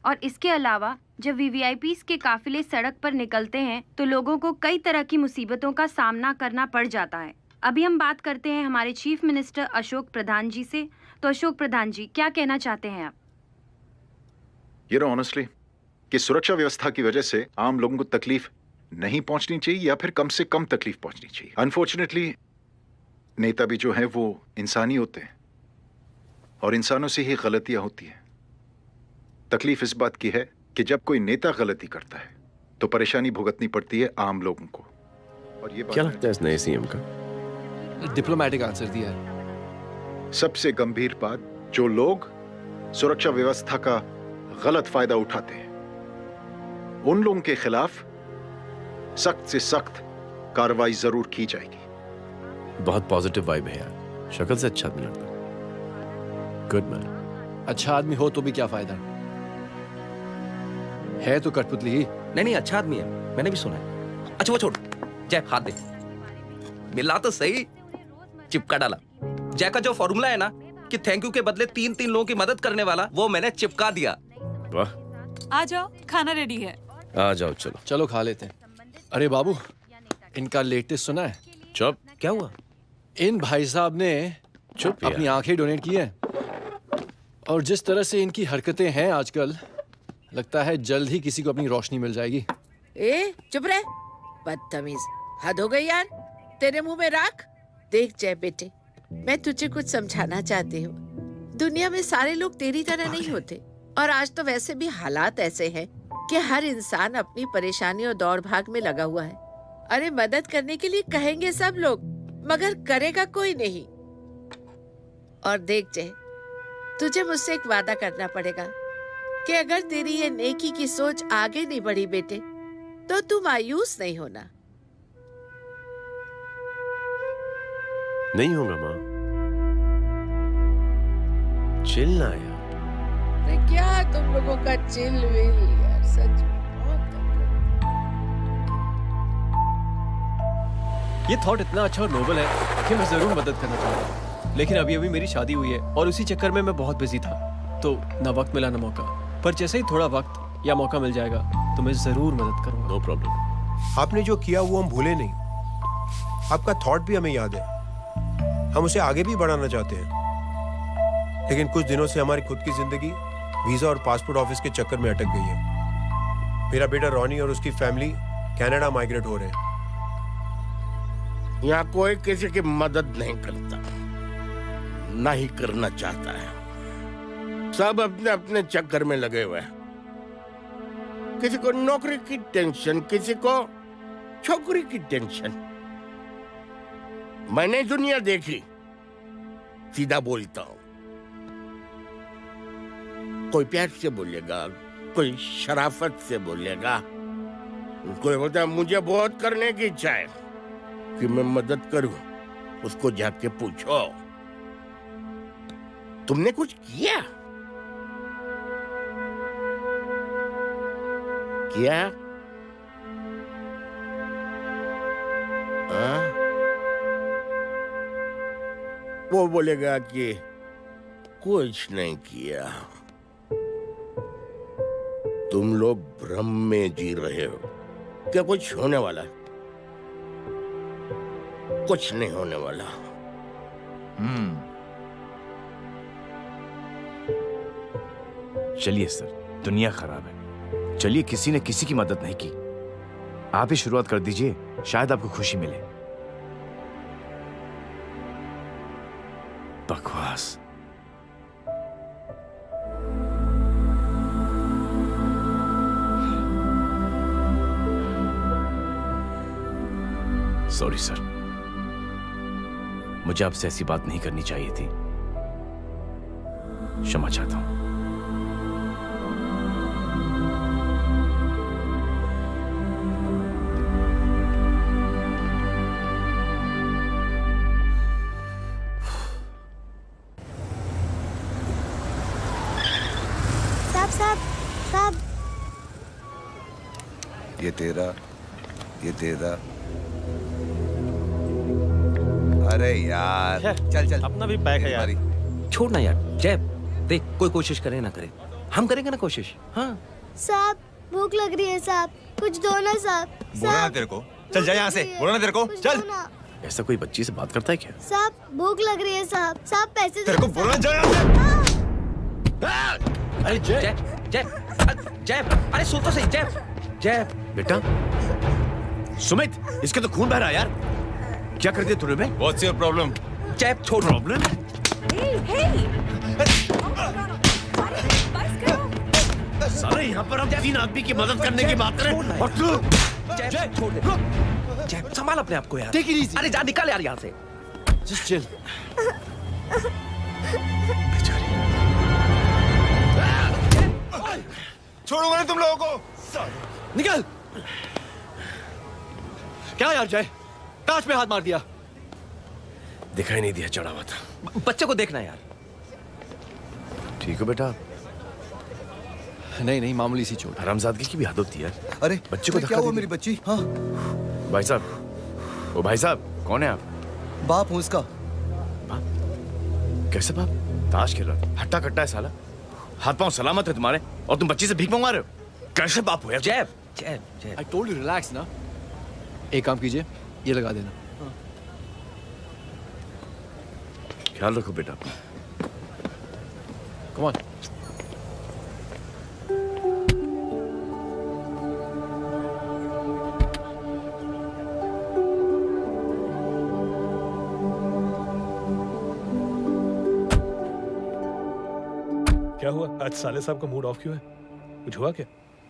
और इसके अलावा जब वीवीआईपीज़ के काफिले सड़क पर निकलते हैं तो लोगों को कई तरह की मुसीबतों का सामना करना पड़ जाता है। अभी हम बात करते हैं हमारे चीफ मिनिस्टर अशोक प्रधान जी से। तो अशोक प्रधान जी, क्या कहना चाहते हैं आप? ये ऑनेस्टली कि सुरक्षा व्यवस्था की वजह से आम लोगों को तकलीफ नहीं पहुंचनी चाहिए या फिर कम से कम तकलीफ पहुंचनी चाहिए। अनफॉर्चुनेटली नेता भी जो है वो इंसानी होते हैं और इंसानों से ही गलतियां होती हैं। तकलीफ इस बात की है कि जब कोई नेता गलती करता है तो परेशानी भुगतनी पड़ती है आम लोगों को। और ये क्या लगता है इस नए सीएम का? डिप्लोमेटिक आंसर दिया है। सबसे गंभीर बात, जो लोग सुरक्षा व्यवस्था का गलत फायदा उठाते हैं उन लोगों के खिलाफ सख्त से सख्त कार्रवाई जरूर की जाएगी। बहुत पॉजिटिव वाइब है यार, शक्ल से अच्छा आदमी लगता है। Good man. अच्छा आदमी हो तो भी क्या फायदा है तो कठपुतली ही। नहीं अच्छा आदमी है, मैंने भी सुना है। अच्छा वो छोड़, जय हाथ दे। मिला तो सही, चिपका डाला। जय का जो फॉर्मूला है ना कि थैंक यू के बदले 3 लोगों की मदद करने वाला, वो मैंने चिपका दिया। वाह। आ जाओ, खाना रेडी है। आ जाओ, चलो चलो खा लेते हैं। अरे बाबू, इनका लेटेस्ट सुना है? चुप। क्या हुआ? इन भाई साहब ने चुप अपनी आंखें डोनेट की हैं और जिस तरह से इनकी हरकतें हैं आजकल, लगता है जल्द ही किसी को अपनी रोशनी मिल जाएगी। ए चुप रह, बदतमीज, हद हो गई यार। तेरे मुंह में राख। देख जय बेटे, मैं तुझे कुछ समझाना चाहती हूँ। दुनिया में सारे लोग तेरी तरह नहीं होते और आज तो वैसे भी हालात ऐसे हैं कि हर इंसान अपनी परेशानी और दौड़ भाग में लगा हुआ है। अरे मदद करने के लिए कहेंगे सब लोग, मगर करेगा कोई नहीं। और देख जय, तुझे मुझसे एक वादा करना पड़ेगा कि अगर तेरी ये नेकी की सोच आगे नहीं बढ़ी बेटे, तो तू मायूस नहीं होना। नहीं होगा माँ, चिल ना यार। अरे क्या तुम लोगों का चिल विल यार, सच में ये थॉट इतना अच्छा और नोबल है कि मैं जरूर मदद करना चाहूंगा, लेकिन अभी मेरी शादी हुई है और उसी चक्कर में मैं बहुत बिजी था, तो ना वक्त मिला ना मौका। पर जैसे ही थोड़ा वक्त या मौका मिल जाएगा तो मैं जरूर मदद करूंगा। No problem. आपने जो किया वो हम भूले नहीं, आपका थॉट भी हमें याद है, हम उसे आगे भी बढ़ाना चाहते हैं। लेकिन कुछ दिनों से हमारी खुद की जिंदगी वीजा और पासपोर्ट ऑफिस के चक्कर में अटक गई है। मेरा बेटा रॉनी और उसकी फैमिली कनाडा माइग्रेट हो रहे हैं। यहाँ कोई किसी की मदद नहीं करता, ना ही करना चाहता है। सब अपने अपने चक्कर में लगे हुए हैं। किसी को नौकरी की टेंशन, किसी को छोकरी की टेंशन। मैंने दुनिया देखी, सीधा बोलता हूं। कोई प्यार से बोलेगा, कोई शराफत से बोलेगा, कोई होता है मुझे बहुत करने की इच्छा है कि मैं मदद करूं। उसको जाके पूछो, तुमने कुछ किया? क्या? वो बोलेगा कि कुछ नहीं किया। तुम लोग भ्रम में जी रहे हो। क्या कुछ होने वाला? कुछ नहीं होने वाला। चलिए सर, दुनिया खराब है। चलिए, किसी ने किसी की मदद नहीं की, आप ही शुरुआत कर दीजिए, शायद आपको खुशी मिले। बकवास। सॉरी सर, मुझे आपसे ऐसी बात नहीं करनी चाहिए थी। क्षमा चाहता हूं। साहब, ये तेरा, ये तेरा। अरे यार, चल चल, अपना भी पैक है यार। छोड़ ना यार। जय देख, कोई कोशिश करे ना करे, हम करेंगे ना कोशिश। हाँ साहब भूख लग रही है साहब, कुछ दो ना साहब। बोला ना तेरे को, चल जा यहाँ से। बोला ना तेरे को, चल। ऐसा कोई बच्ची से बात करता है क्या? साहब भूख लग रही है साहब, साहब पैसे तेरे को बोला जा। अरे जय जय जय, अरे सुन तो सही। जय जय बेटा, सुमित, इसके तो खून बह रहा है यार। क्या कर दिया तूने? What's your problem? चैप छोड़। प्रॉब्लम? सारे यहाँ पर हम 3 आदमी की मदद करने की बात करें और तू चैप छोड़ दे। चैप संभाल अपने आप को यार। Take it easy. अरे जा निकल यार यहाँ से। Just chill. छोड़ो मैंने तुम लोगों को। निकल। क्या यार जय, ताश में हाथ मार दिया। दिखाई नहीं दिया, चढ़ा हुआ था। बच्चे को देखना यार। ठीक हो बेटा? नहीं नहीं, मामूली सी चोट। हरामजादगी की भी हद होती है। अरे बच्चे को क्या हुआ मेरी बच्ची? हाँ भाई साहब, ओ भाई साहब, कौन है आप? बाप हूँ उसका। कैसे बाप? ताश खेल रहा, हट्टा कट्टा है साला। हाथ पांव सलामत है तुम्हारे और तुम बच्ची से भीख मंगवा रहे हो? कैसे बाप हो यार? जैब जैब जैब। I told you relax ना। एक काम कीजिए, ये लगा देना। ख्याल रखो बेटा। Come on. क्या हुआ? आज साले साहब का मूड ऑफ क्यों है? कुछ हुआ क्या?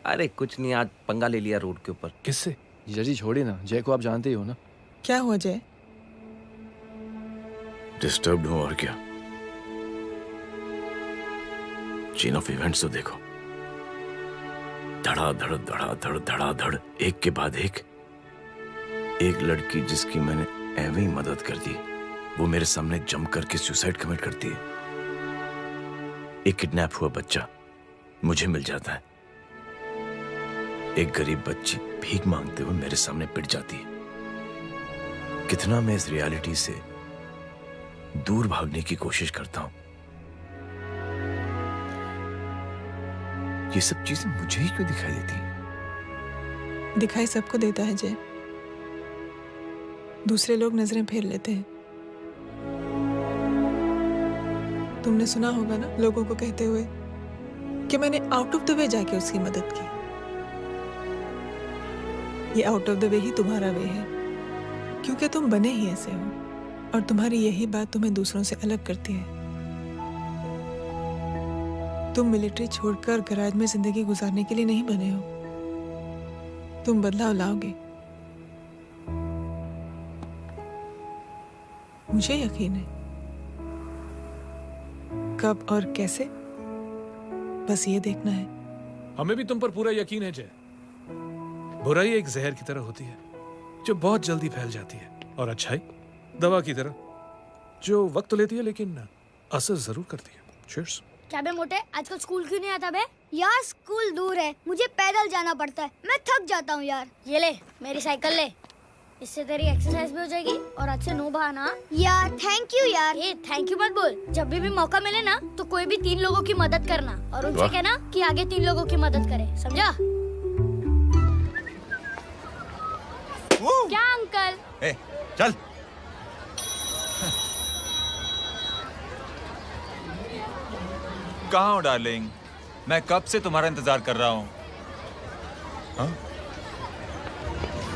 अरे कुछ नहीं, आज पंगा ले लिया रोड के ऊपर। किससे? जीजा जी छोड़िए ना, जय को आप जानते ही हो ना। क्या हुआ जय? डिस्टर्ब्ड हूं और क्या। चेन ऑफ इवेंट्स तो देखो, धड़ाधड़ धड़ाधड़ धड़ाधड़, एक के बाद एक लड़की जिसकी मैंने एवं ही मदद कर दी, वो मेरे सामने जम करके सुसाइड कमिट करती है। एक किडनैप हुआ बच्चा मुझे मिल जाता है। एक गरीब बच्ची भीख मांगते हुए मेरे सामने पिट जाती है। कितना मैं इस रियलिटी से दूर भागने की कोशिश करता हूं। ये सब चीजें मुझे ही क्यों दिखाई देती हैं? दिखाई सबको देता है जय, दूसरे लोग नजरें फेर लेते हैं। तुमने सुना होगा ना लोगों को कहते हुए कि मैंने आउट ऑफ द वे जाके उसकी मदद की। ये आउट ऑफ द वे ही तुम्हारा वे है, क्योंकि तुम बने ही ऐसे हो और तुम्हारी यही बात तुम्हें दूसरों से अलग करती है। तुम मिलिट्री छोड़कर गराज में जिंदगी गुजारने के लिए नहीं बने हो। तुम बदलाव लाओगे, मुझे यकीन है। कब और कैसे, बस ये देखना है। हमें भी तुम पर पूरा यकीन है जय। बुराई एक जहर की तरह होती है जो बहुत जल्दी फैल जाती है, और अच्छाई दवा की तरह जो वक्त तो लेती है लेकिन असर जरूर करती है। चीयर्स। क्या बे मोटे, आजकल स्कूल क्यों नहीं आता बे? यार स्कूल दूर है, मुझे पैदल जाना पड़ता है, मैं थक जाता हूँ यार। ये ले मेरी साइकिल ले, इससे तेरी एक्सरसाइज भी हो जाएगी और आज से नो बहाना। यार थैंक यू यार। ये थैंक यू मत बोल, जब भी मौका मिले ना तो कोई भी 3 लोगों की मदद करना और उनसे कहना कि आगे 3 लोगों की मदद करे, समझा? क्या अंकल? ए, चल। कहाँ हो डार्लिंग? मैं कब से तुम्हारा इंतजार कर रहा हूँ।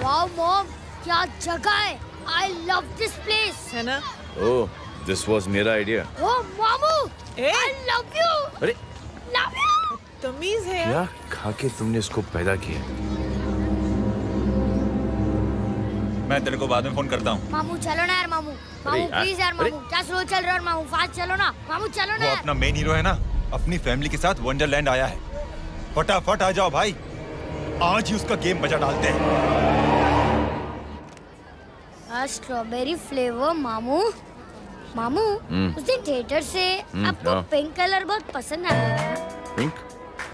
वाओ मॉम, क्या जगह है। I love this place. है ना? ओह, दिस वाज मेरा आइडिया। ओह मामू, आई लव यू। अरे लव यू। तमीज है क्या खा के तुमने इसको पैदा किया? मैं तेरे को बाद में फोन करता हूँ। मामू चलो ना यार, मामू मामू प्लीज यार, मामू क्या स्लो चल रहे हो मामू, फास्ट चलो ना मामू, चलो ना। वो अपना मेन हीरो है ना, अपनी फैमिली के साथ वंडरलैंड आया है। फटाफट आ जाओ भाई, आज ही उसका गेम बजा डालते हैं। स्ट्रॉबेरी फ्लेवर मामू। मामू उस दिन थिएटर से आपको पिंक कलर बहुत पसंद आया था। पिंक?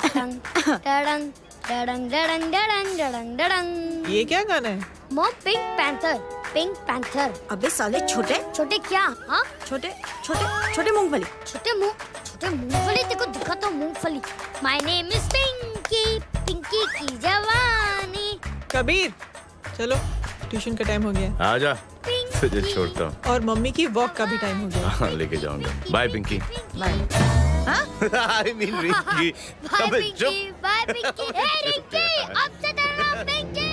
डडंग डडंग डडंग डडंग डडंग डडंग। ये क्या गाना है? Mom pink panther, pink panther. अबे साले छोटे छोटे क्या? हाँ छोटे छोटे छोटे मूंगफली। छोटे मूंगफली देखो, दिखा तो मूंगफली। My name is Pinky, Pinky की जवानी। कबीर चलो, ट्यूशन का टाइम हो गया। आजा, तुझे छोड़ता हूँ। और मम्मी की वॉक का भी टाइम हो गया। हाँ, लेके जाऊंगा। Bye Pinky. I mean Rinky. Bye Pinky, bye Pinky. Hey Rinky, अब से तेरा नाम पिंकी।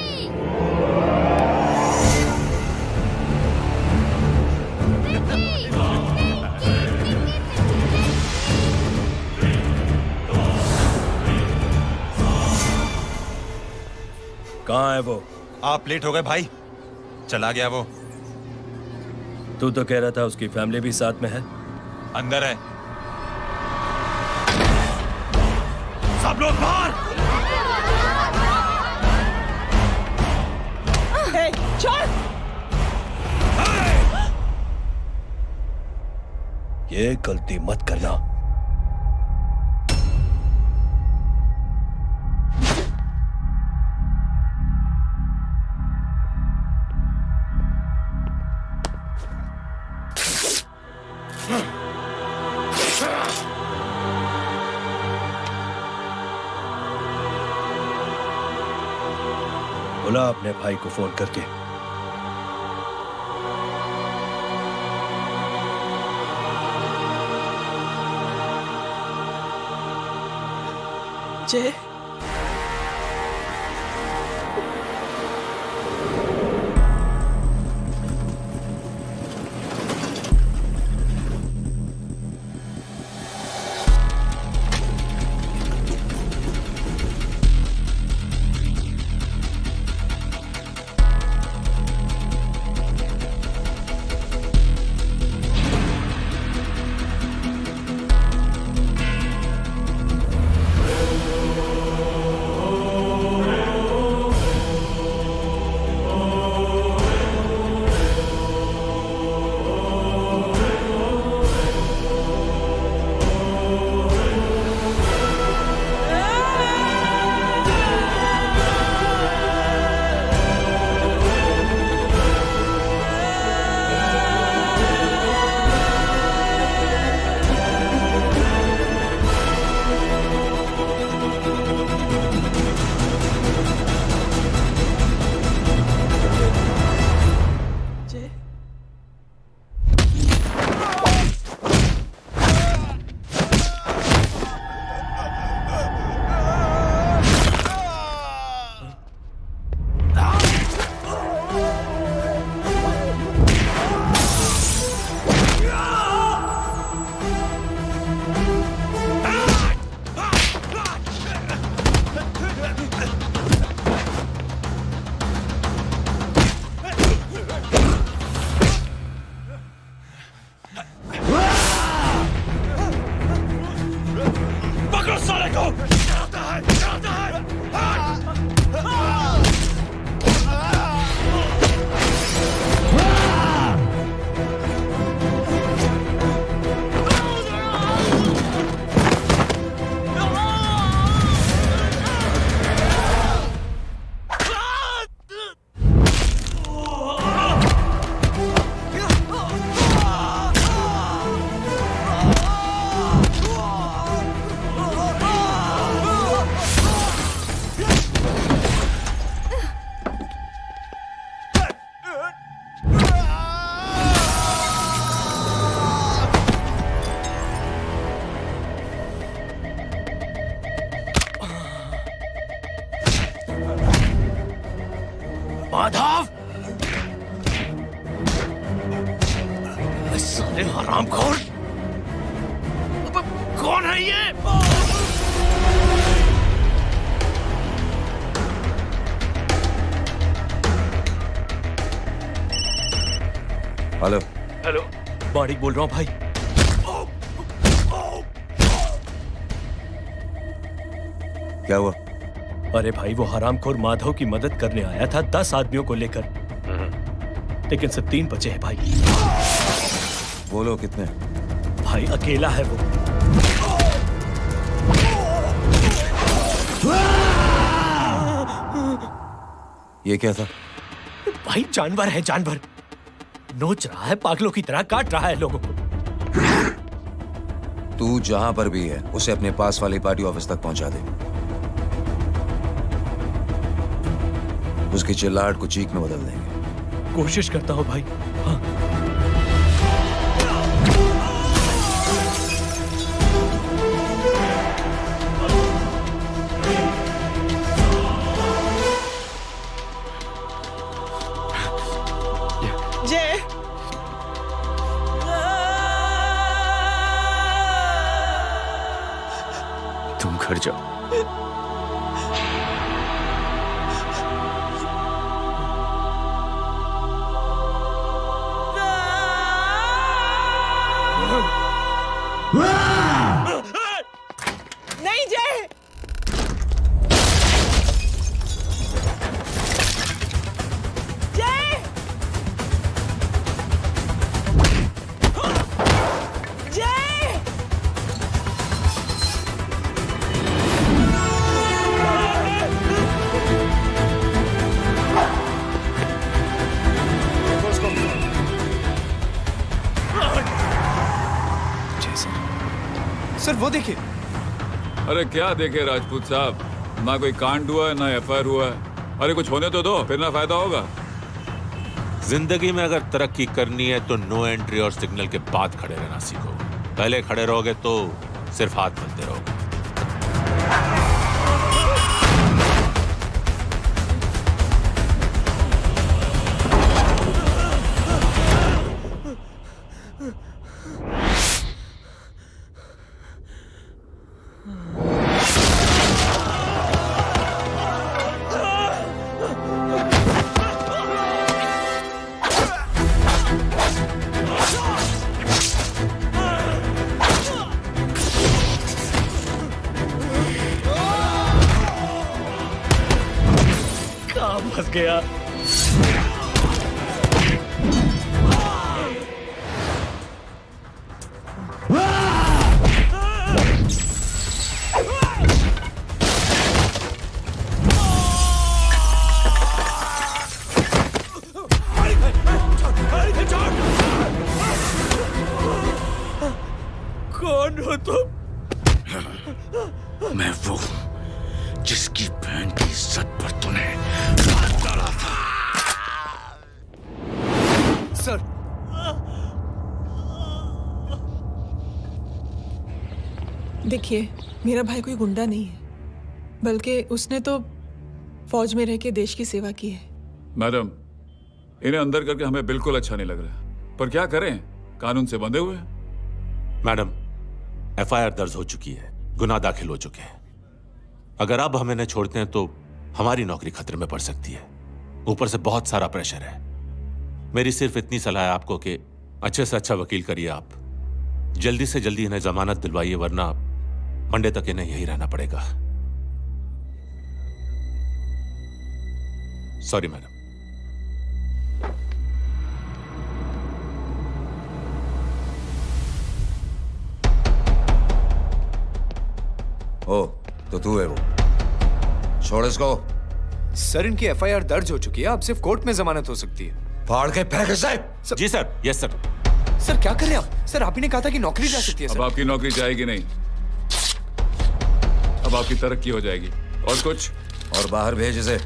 कहाँ है वो? आप लेट हो गए भाई, चला गया वो। तू तो कह रहा था उसकी फैमिली भी साथ में है। अंदर है। सब लोग बाहर। छोड़। ये गलती मत करना। बुला अपने भाई को फोन करके। जय, माधव, साले हरामखोर, कौन है ये? हेलो। हेलो, बाड़ीक बोल रहा हूँ भाई। क्या हुआ? अरे भाई, वो हरामखोर माधव की मदद करने आया था 10 आदमियों को लेकर, लेकिन सिर्फ 3 बचे हैं भाई। बोलो कितने? भाई अकेला है वो। ये क्या था? भाई जानवर है, जानवर। नोच रहा है, पागलों की तरह काट रहा है लोगों को। तू जहां पर भी है उसे अपने पास वाली पार्टी ऑफिस तक पहुंचा दे। उसकी चिल्लाहट को चीख में बदल देंगे। कोशिश करता हूं भाई। हाँ। जय, तुम घर जाओ। नहीं जय, जय, जय। सर वो देखिए। अरे क्या देखे राजपूत साहब, ना कोई कांड हुआ है ना एफआईआर हुआ है। अरे कुछ होने तो दो, फिर ना फायदा होगा। जिंदगी में अगर तरक्की करनी है तो नो एंट्री और सिग्नल के बाद खड़े रहना सीखो। पहले खड़े रहोगे तो सिर्फ हाथ मलते रहोगे। फंस गया। कौन हो तुम? मैं वो जिसकी बहन की इज्जत पर तूने हाथ डाला था। सर, देखिए, मेरा भाई कोई गुंडा नहीं है, बल्कि उसने तो फौज में रह के देश की सेवा की है। मैडम, इन्हें अंदर करके हमें बिल्कुल अच्छा नहीं लग रहा, पर क्या करें, कानून से बंधे हुए हैं। मैडम, एफआईआर दर्ज हो चुकी है, गुनाह दाखिल हो चुके हैं। अगर अब हम इन्हें छोड़ते हैं तो हमारी नौकरी खतरे में पड़ सकती है। ऊपर से बहुत सारा प्रेशर है। मेरी सिर्फ इतनी सलाह है आपको कि अच्छे से अच्छा वकील करिए आप। जल्दी से जल्दी इन्हें जमानत दिलवाइए, वरना मंडे तक इन्हें यही रहना पड़ेगा। Sorry madam. ओ, तो तू है वो? छोड़ इसको। सर, इनकी एफआईआर दर्ज हो चुकी है, अब सिर्फ कोर्ट में जमानत हो सकती है। फाड़ के फेंक साहब। जी सर। Yes sir. सर क्या कर रहे हैं आप? सर, आप ही ने कहा था कि नौकरी जा सकती है। अब आपकी नौकरी जाएगी नहीं, अब आपकी तरक्की हो जाएगी। और कुछ? और बाहर भेज इसे।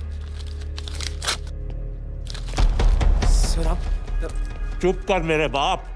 सर आप चुप कर मेरे बाप।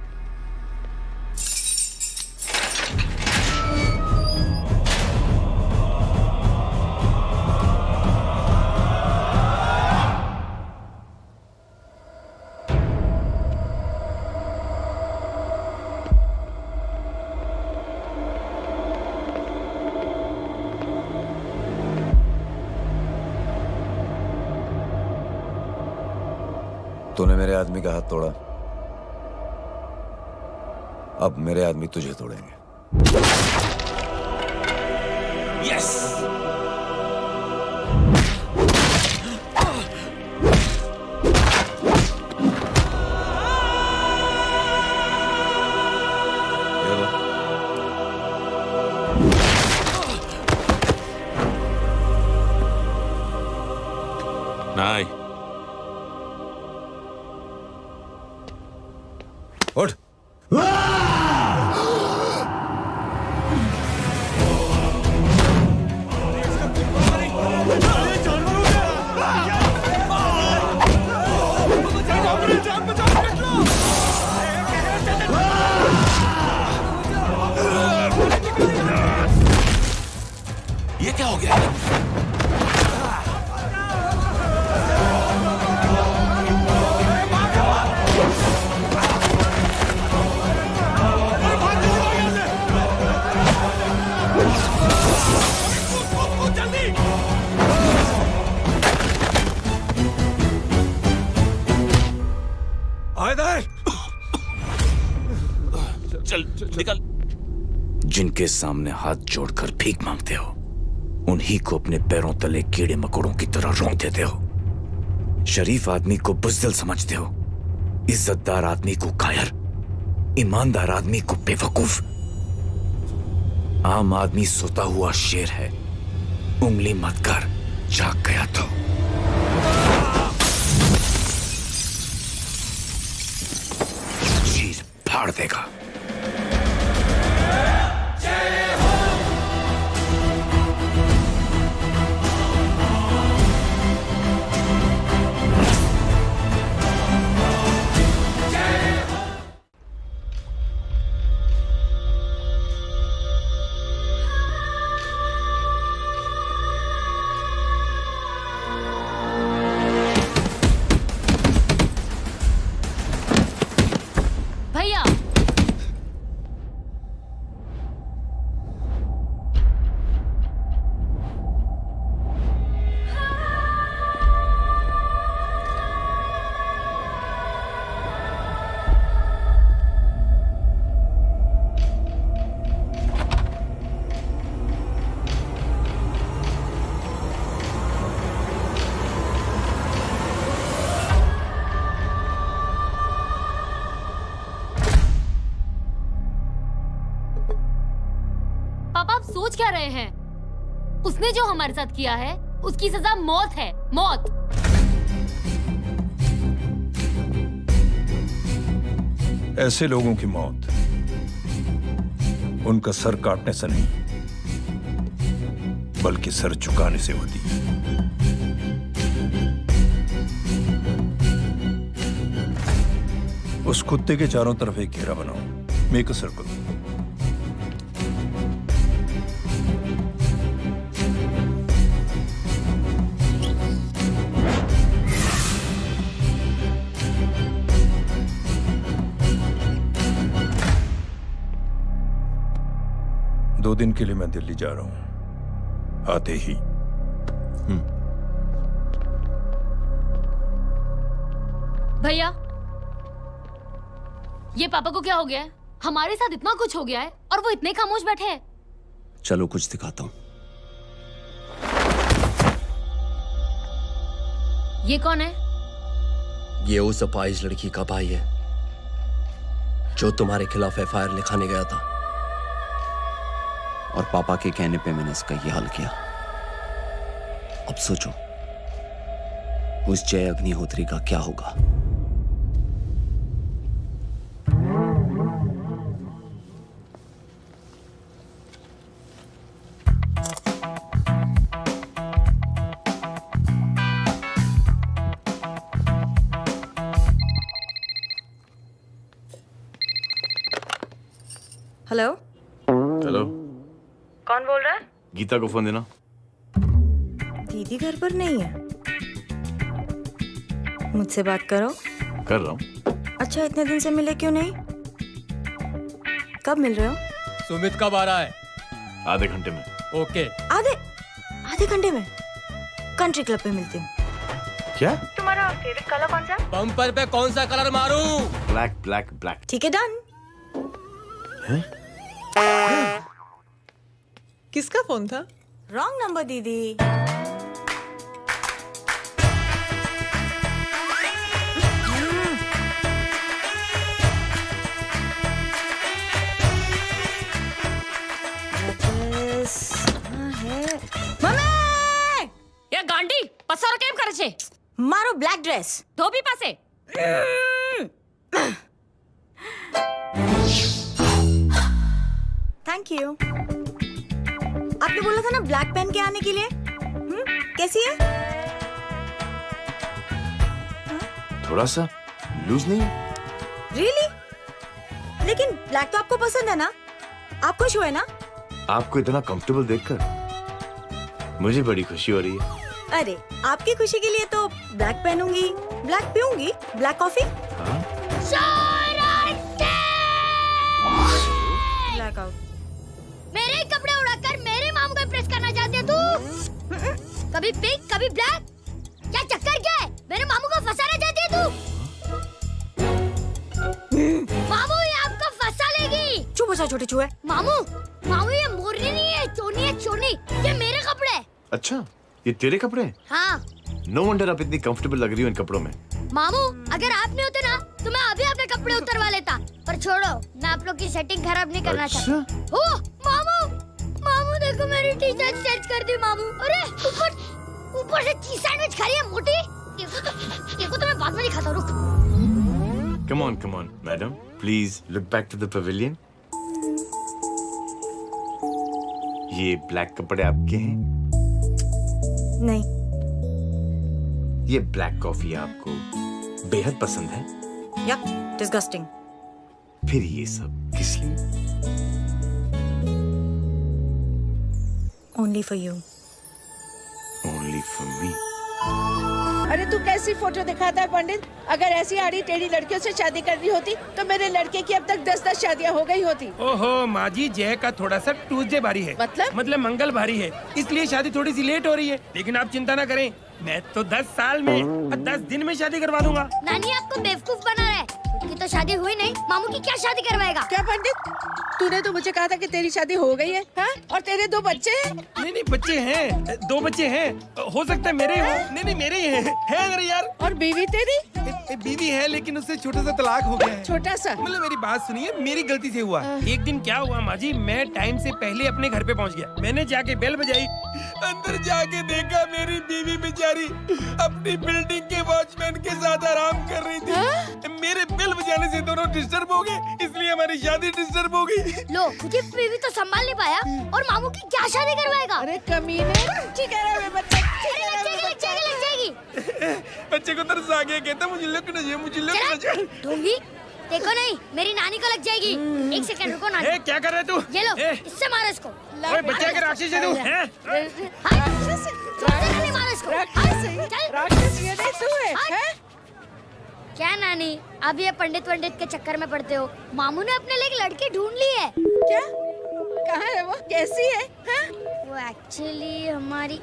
तूने मेरे आदमी का हाथ तोड़ा, अब मेरे आदमी तुझे तोड़ेंगे। यस। नहीं। उठ। ये क्या हो गया? चल निकल। जिनके सामने हाथ जोड़कर भीख मांगते हो, उन्हीं को अपने पैरों तले कीड़े मकोड़ों की तरह रौंद देते हो। शरीफ आदमी को बुज़दिल समझते हो, इज्जतदार आदमी को कायर, ईमानदार आदमी को बेवकूफ। आम आदमी सोता हुआ शेर है, उंगली मत कर, जाग गया तो। चीर फाड़ देगा। भैया पापा आप सोच क्या रहे हैं? उसने जो हमारे साथ किया है उसकी सजा मौत है, मौत। ऐसे लोगों की मौत उनका सर काटने से नहीं, बल्कि सर झुकाने से होती है। उस कुत्ते के चारों तरफ एक घेरा बनाओ, मेक अ सर्कल। दो दिन के लिए मैं दिल्ली जा रहा हूं, आते ही। भैया ये पापा को क्या हो गया है? हमारे साथ इतना कुछ हो गया है और वो इतने खामोश बैठे हैं। चलो कुछ दिखाता हूं। ये कौन है? ये उस अपाहिज लड़की का भाई है जो तुम्हारे खिलाफ एफआईआर लिखाने गया था, और पापा के कहने पे मैंने इसका ये हाल किया। अब सोचो उस जय अग्निहोत्री का क्या होगा। हेलो हेलो, कौन बोल रहा है? गीता को फोन देना। दीदी घर पर नहीं है। मुझसे बात करो। कर रहा हूँ। अच्छा इतने दिन से मिले क्यों नहीं? कब मिल रहे हो? सुमित कब आ रहा है? आधे घंटे में। ओके। आधे घंटे में कंट्री क्लब पे मिलती हूँ। क्या? तुम्हारा फेवरेट कलर कौन सा? बम्पर पे कौन सा कलर मारूं? Black black black. ठीक है डन। किसका फोन था? रॉन्ग नंबर दीदी। ये गांडी पसार केम करे छे? मारो ब्लैक ड्रेस धोबी पासे। Thank you. आपने बोला था ना ब्लैक पेन के आने के लिए। कैसी है? थोड़ा सा लूज नहीं? रियली? लेकिन ब्लैक तो आपको पसंद है ना? आप खुश हुए ना? आपको इतना कंफर्टेबल देखकर मुझे बड़ी खुशी हो रही है। अरे आपकी खुशी के लिए तो ब्लैक पहनूंगी, ब्लैक पीऊंगी, ब्लैक कॉफी। Black out. मेरे कपड़े उड़ाकर मेरे मामू को इम्प्रेस करना चाहती है तू? कभी पिंक कभी ब्लैक, क्या चक्कर क्या है? मेरे मामू को फंसाना चाहती है तू? मामू ये आपको फंसा लेगी। चुप पूछा छोटे चूहे? मामू मामू ये मोरनी नहीं है, चोनी है चोनी। ये मेरे कपड़े हैं। अच्छा, ये तेरे कपड़े हैं? हाँ। नो वंडर आप इतनी कंफर्टेबल लग रही हो इन कपड़ों में। मामू अगर आप नहीं होते ना तो मैं अभी अपने कपड़े उतरवा लेता। पर छोड़ो, मैं आप लोग की सेटिंग खराब नहीं करना चाहता। ओ मामू, मामू देखो मेरी टी शर्ट चेंज कर दी मामू। अरे ऊपर से चीज सैंडविच खा रही है मोटी। देखो तो मैं बाद में दिखाता हूँ, रुक। Come on, madam. Please look back to the pavilion. ये ब्लैक कपड़े आपके हैं? नहीं। ये ब्लैक कॉफी आपको बेहद पसंद है? Yup, disgusting. फिर ये सब किस लिए? Only for you. Only for me. अरे तू कैसी फोटो दिखाता है पंडित? अगर ऐसी आड़ी टेढ़ी लड़कियों से शादी करनी होती तो मेरे लड़के की अब तक 10-10 शादियां हो गई होती। ओहो माँ जी, जय का थोड़ा सा ट्यूसडे भारी है। मतलब मंगल भारी है, इसलिए शादी थोड़ी सी लेट हो रही है। लेकिन आप चिंता ना करें, मैं तो 10 साल में और 10 दिन में शादी करवा दूंगा। नानी आपको बेवकूफ बना रहा है। उसकी तो शादी हुई नहीं, मामू की क्या शादी करवाएगा? क्या पंडित, तूने तो मुझे कहा था कि तेरी शादी हो गई है, हाँ? और तेरे 2 बच्चे हैं? नहीं बच्चे हैं, 2 बच्चे हैं। हो सकता है मेरे हो। नहीं मेरे ही हैं। है अगर यार। और बीवी तेरी? बीवी है लेकिन उससे छोटा सा तलाक हो गया है। छोटा सा? मतलब मेरी बात सुनिए, मेरी गलती से हुआ। एक दिन क्या हुआ माँ जी, मैं टाइम से पहले अपने घर पे पहुँच गया। मैंने जाके बेल बजाई, अंदर जाके देखा मेरी बीवी बेचारी अपनी बिल्डिंग के वॉचमैन के साथ आराम कर रही थी। मेरे बेल बजाने से दोनों डिस्टर्ब हो गए, इसलिए हमारी शादी डिस्टर्ब हो गई। लो, मुझे बीवी तो संभाल नहीं पाया और मामू की क्या शादी करवाएगा? अरे कमीने, ठीक है रे बच्चे, लग जाएगी। बच्चे को तरस आ गया, कहता मुझे लगना चाहिए, मुझे लगना चाहिए। ढूंढी देखो नहीं, मेरी नानी को लग जाएगी। 1 सेकंड रुको नानी। क्या कर रहे तू? ये लो, इससे मारो इसको। ओए बच्चे के राक्षस है तू, हैं? मारो इसको। राक्षस ये नहीं तू है, हैं? क्या नानी, अब ये पंडित के चक्कर में पड़ते हो? मामू ने अपने लिए एक लड़की ढूंढ ली है। क्या? कहाँ है वो? कैसी है? हाँ? वो एक्चुअली हमारी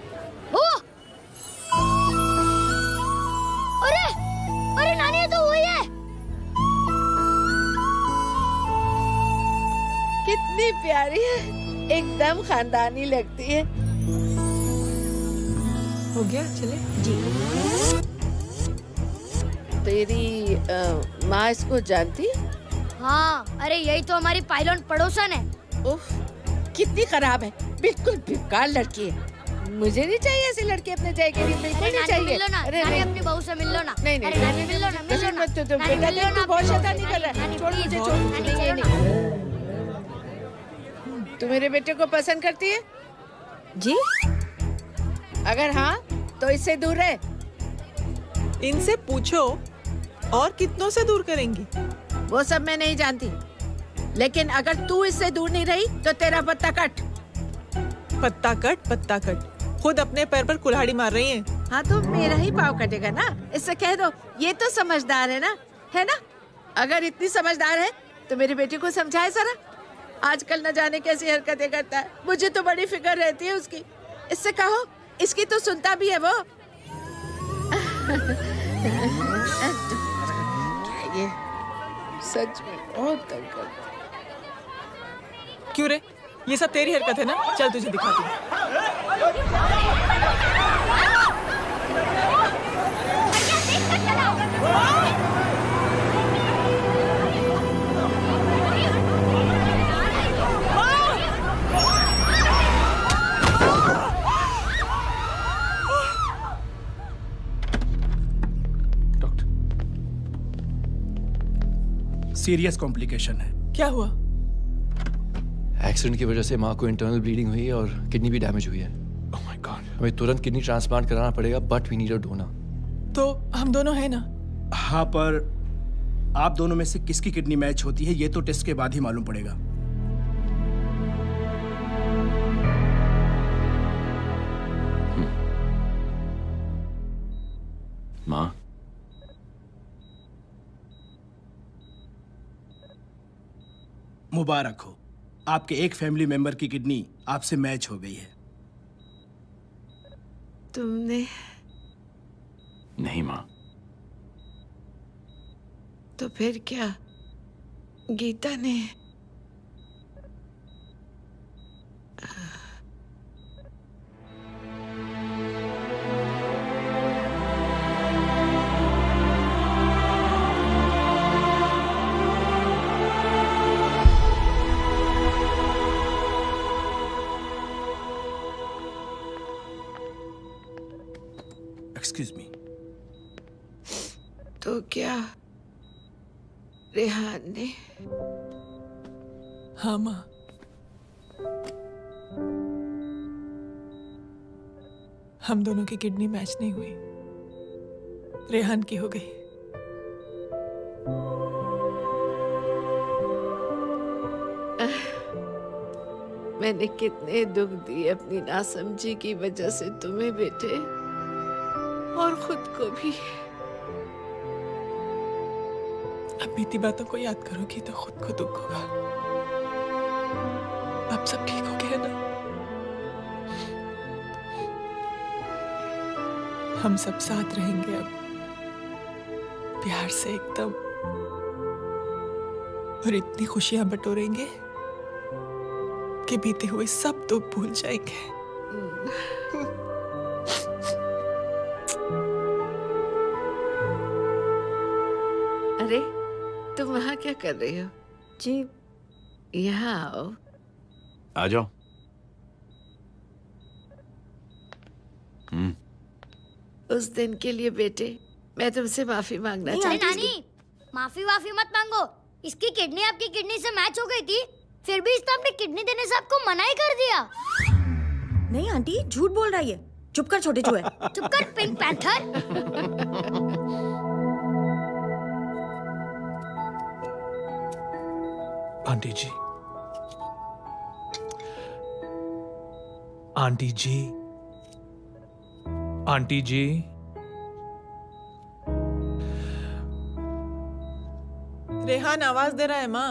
अरे नानी, ये तो वही है। कितनी प्यारी है, एकदम खानदानी लगती है। हो गया, चले जी। तेरी माँ इसको जानती? हाँ, अरे यही तो हमारी पायलट पड़ोसन है। उफ, कितनी खराब है, बिल्कुल बेकार लड़की है। मुझे नहीं चाहिए ऐसी लड़की अपने जय के लिए, बिल्कुल नहीं चाहिए। मिल लो ना, नानी अपनी बहू से मिल लो ना। नहीं अरे नानी मिल लो ना, मिल लो ना। बेटा देख, तू बहुत शैतानी कर रहा है। छोड़ मुझे, छोड़ मुझे, नहीं। तू मेरे बेटे को पसंद करती है? जी। अगर हाँ तो इससे दूर रहे। इनसे पूछो और कितनों से दूर करेंगी? वो सब मैं नहीं जानती, लेकिन अगर तू इससे दूर नहीं रही तो तेरा पत्ता कट। पत्ता कट। खुद अपने पैर पर कुल्हाड़ी मार रही हैं। हाँ तो मेरा ही पाँव कटेगा ना, इससे कह दो। ये तो समझदार है ना, है ना? अगर इतनी समझदार है तो मेरे बेटे को समझाए जरा। आजकल न जाने कैसी हरकतें करता है, मुझे तो बड़ी फिक्र रहती है उसकी। इससे कहो, इसकी तो सुनता भी है वो। क्या ये सच में बहुत तंग करता है। क्यों रे, ये सब तेरी हरकत है ना? चल तुझे दिखाती हूँ। सीरियस कॉम्प्लिकेशन है। क्या हुआ? एक्सीडेंट की वजह से माँ को इंटरनल ब्लीडिंग हुई है और किडनी भी डैमेज हुई है। Oh my God. हमें तुरंत किडनी ट्रांसप्लांट कराना पड़ेगा, but we need a donor. तो हम दोनों हैं ना? हाँ, पर आप दोनों में से किसकी किडनी मैच होती है ये तो टेस्ट के बाद ही मालूम पड़ेगा। माँ, मुबारक हो, आपके एक फैमिली मेंबर की किडनी आपसे मैच हो गई है। तुमने? नहीं माँ। तो फिर क्या? गीता ने? तो क्या रेहान ने? हाँ माँ, हम दोनों की किडनी मैच नहीं हुई, रेहान की हो गई। मैंने कितने दुख दिए अपनी नासमझी की वजह से तुम्हें बेटे, और खुद को भी। अब बीती बातों को याद करोगी तो खुद को दुख होगा। अब सब ठीक हो गया ना? हम सब साथ रहेंगे अब, प्यार से एकदम, और इतनी खुशियां बटोरेंगे कि बीते हुए सब दुख भूल जाएंगे। अरे तुम वहाँ क्या कर रही हो? जी यहाँ आओ। आ जाओ। उस दिन के लिए बेटे मैं तुमसे माफी मांगना नहीं चाहती नानी, माफी वाफी मत मांगो। इसकी किडनी आपकी किडनी से मैच हो गई थी, फिर भी इसने अपनी किडनी देने से आपको मना ही कर दिया। नहीं आंटी, झूठ बोल रही है। चुप कर छोटे चूहे। चुप कर पिंक पैंथर। आंटी जी, आंटी जी, आंटी जी, रेहान आवाज दे रहा है माँ।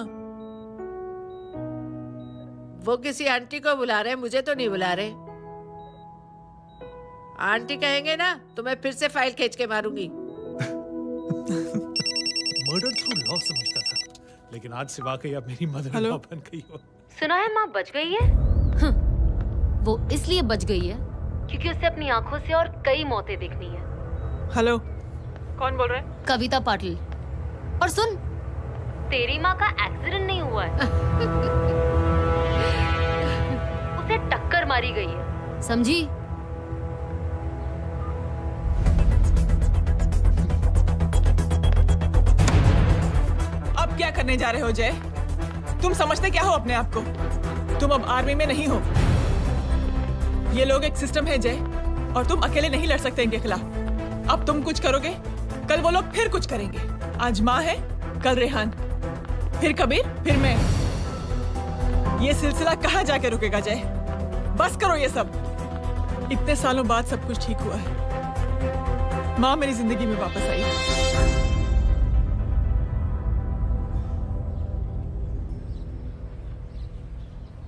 वो किसी आंटी को बुला रहे हैं, मुझे तो नहीं बुला रहे। आंटी कहेंगे ना तो मैं फिर से फाइल खींच के मारूंगी। मर्डर थ्रू लॉ समझता था, लेकिन आज से वाकई अब मेरी मदर इन लॉ बन गई हो। सुना है माँ बच गई है। वो इसलिए बच गई है क्योंकि उसे अपनी आंखों से और कई मौतें देखनी है। हेलो, कौन बोल रहा है? कविता पाटिल। और सुन, तेरी माँ का एक्सीडेंट नहीं हुआ है, उसे टक्कर मारी गई है, समझी? अब क्या करने जा रहे हो जय? तुम समझते क्या हो अपने आप को? तुम अब आर्मी में नहीं हो। ये लोग एक सिस्टम है जय, और तुम अकेले नहीं लड़ सकते इनके खिलाफ। अब तुम कुछ करोगे, कल वो लोग फिर कुछ करेंगे। आज माँ है, कल रेहान, फिर कबीर, फिर मैं। ये सिलसिला कहाँ जाके रुकेगा जय? बस करो ये सब। इतने सालों बाद सब कुछ ठीक हुआ है। माँ मेरी जिंदगी में वापस आई।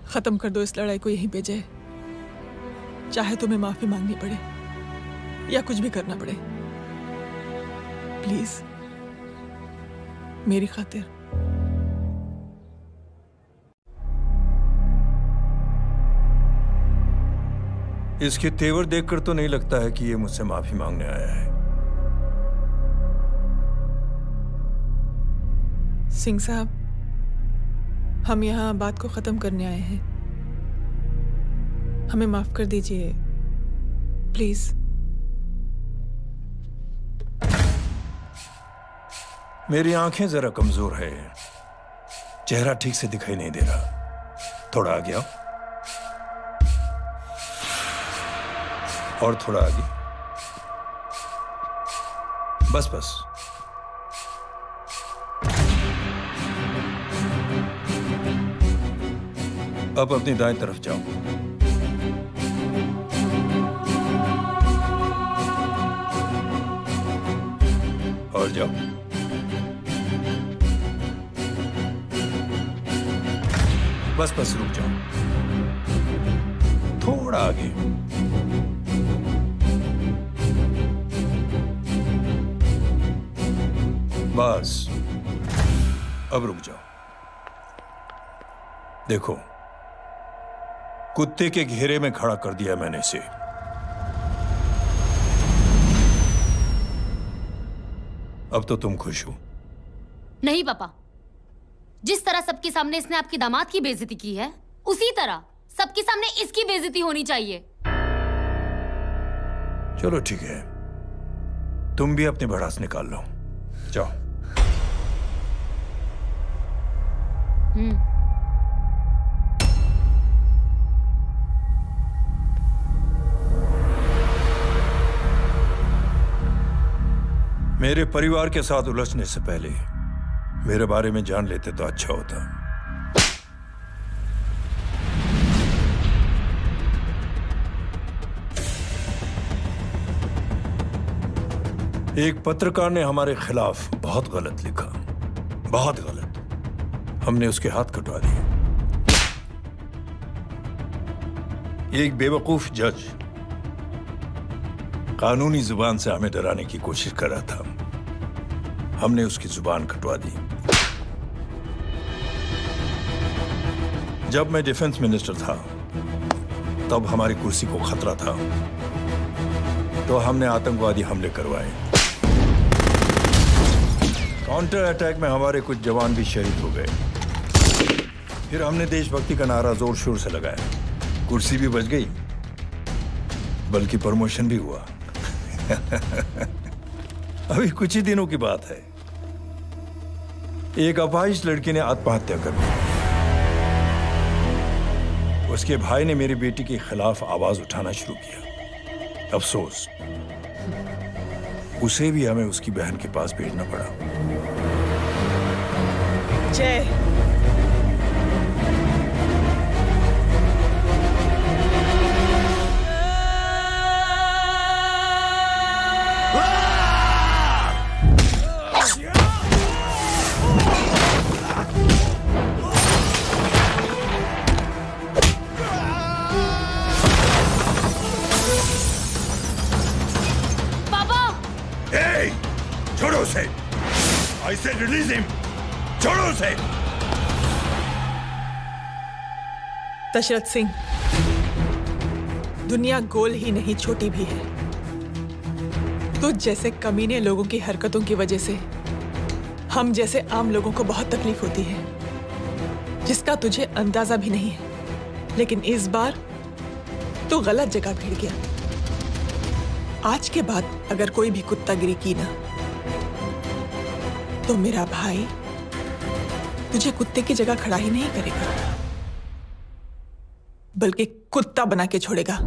खत्म कर दो इस लड़ाई को यहीं पे जय। चाहे तुम्हें माफी मांगनी पड़े या कुछ भी करना पड़े, प्लीज मेरी खातिर। इसके तेवर देखकर तो नहीं लगता है कि ये मुझसे माफी मांगने आया है। सिंह साहब, हम यहाँ बात को खत्म करने आए हैं। हमें माफ कर दीजिए प्लीज। मेरी आंखें जरा कमजोर है, चेहरा ठीक से दिखाई नहीं दे रहा। थोड़ा आगे आओ, और थोड़ा आगे, बस बस। अब अपनी दाएं तरफ जाओ। और जाओ। बस बस रुक जाओ, थोड़ा आगे। बस अब रुक जाओ। देखो, कुत्ते के घेरे में खड़ा कर दिया मैंने इसे। अब तो तुम खुश हो? नहीं पापा, जिस तरह सबके सामने इसने आपकी दामाद की बेइज्जती की है, उसी तरह सबके सामने इसकी बेइज्जती होनी चाहिए। चलो ठीक है, तुम भी अपनी भड़ास निकाल लो। जाओ। मेरे परिवार के साथ उलझने से पहले मेरे बारे में जान लेते तो अच्छा होता। एक पत्रकार ने हमारे खिलाफ बहुत गलत लिखा, बहुत गलत। हमने उसके हाथ कटवा दिए। एक बेवकूफ जज कानूनी जुबान से हमें डराने की कोशिश कर रहा था। हमने उसकी जुबान कटवा दी। जब मैं डिफेंस मिनिस्टर था तब हमारी कुर्सी को खतरा था, तो हमने आतंकवादी हमले करवाए। काउंटर अटैक में हमारे कुछ जवान भी शहीद हो गए। फिर हमने देशभक्ति का नारा जोर शोर से लगाया। कुर्सी भी बच गई, बल्कि प्रमोशन भी हुआ। अभी कुछ ही दिनों की बात है, एक अपाहिज लड़की ने आत्महत्या कर ली। उसके भाई ने मेरी बेटी के खिलाफ आवाज उठाना शुरू किया। अफसोस, उसे भी हमें उसकी बहन के पास भेजना पड़ा। जय, छोड़ो उसे। I said release him. छोड़ो उसे। दशरथ सिंह, दुनिया गोल ही नहीं छोटी भी है। तुझ जैसे कमीने लोगों की हरकतों की वजह से हम जैसे आम लोगों को बहुत तकलीफ होती है, जिसका तुझे अंदाजा भी नहीं है। लेकिन इस बार तू गलत जगह भिड़ गया। आज के बाद अगर कोई भी कुत्तागिरी की ना, तो मेरा भाई तुझे कुत्ते की जगह खड़ा ही नहीं करेगा, बल्कि कुत्ता बना के छोड़ेगा।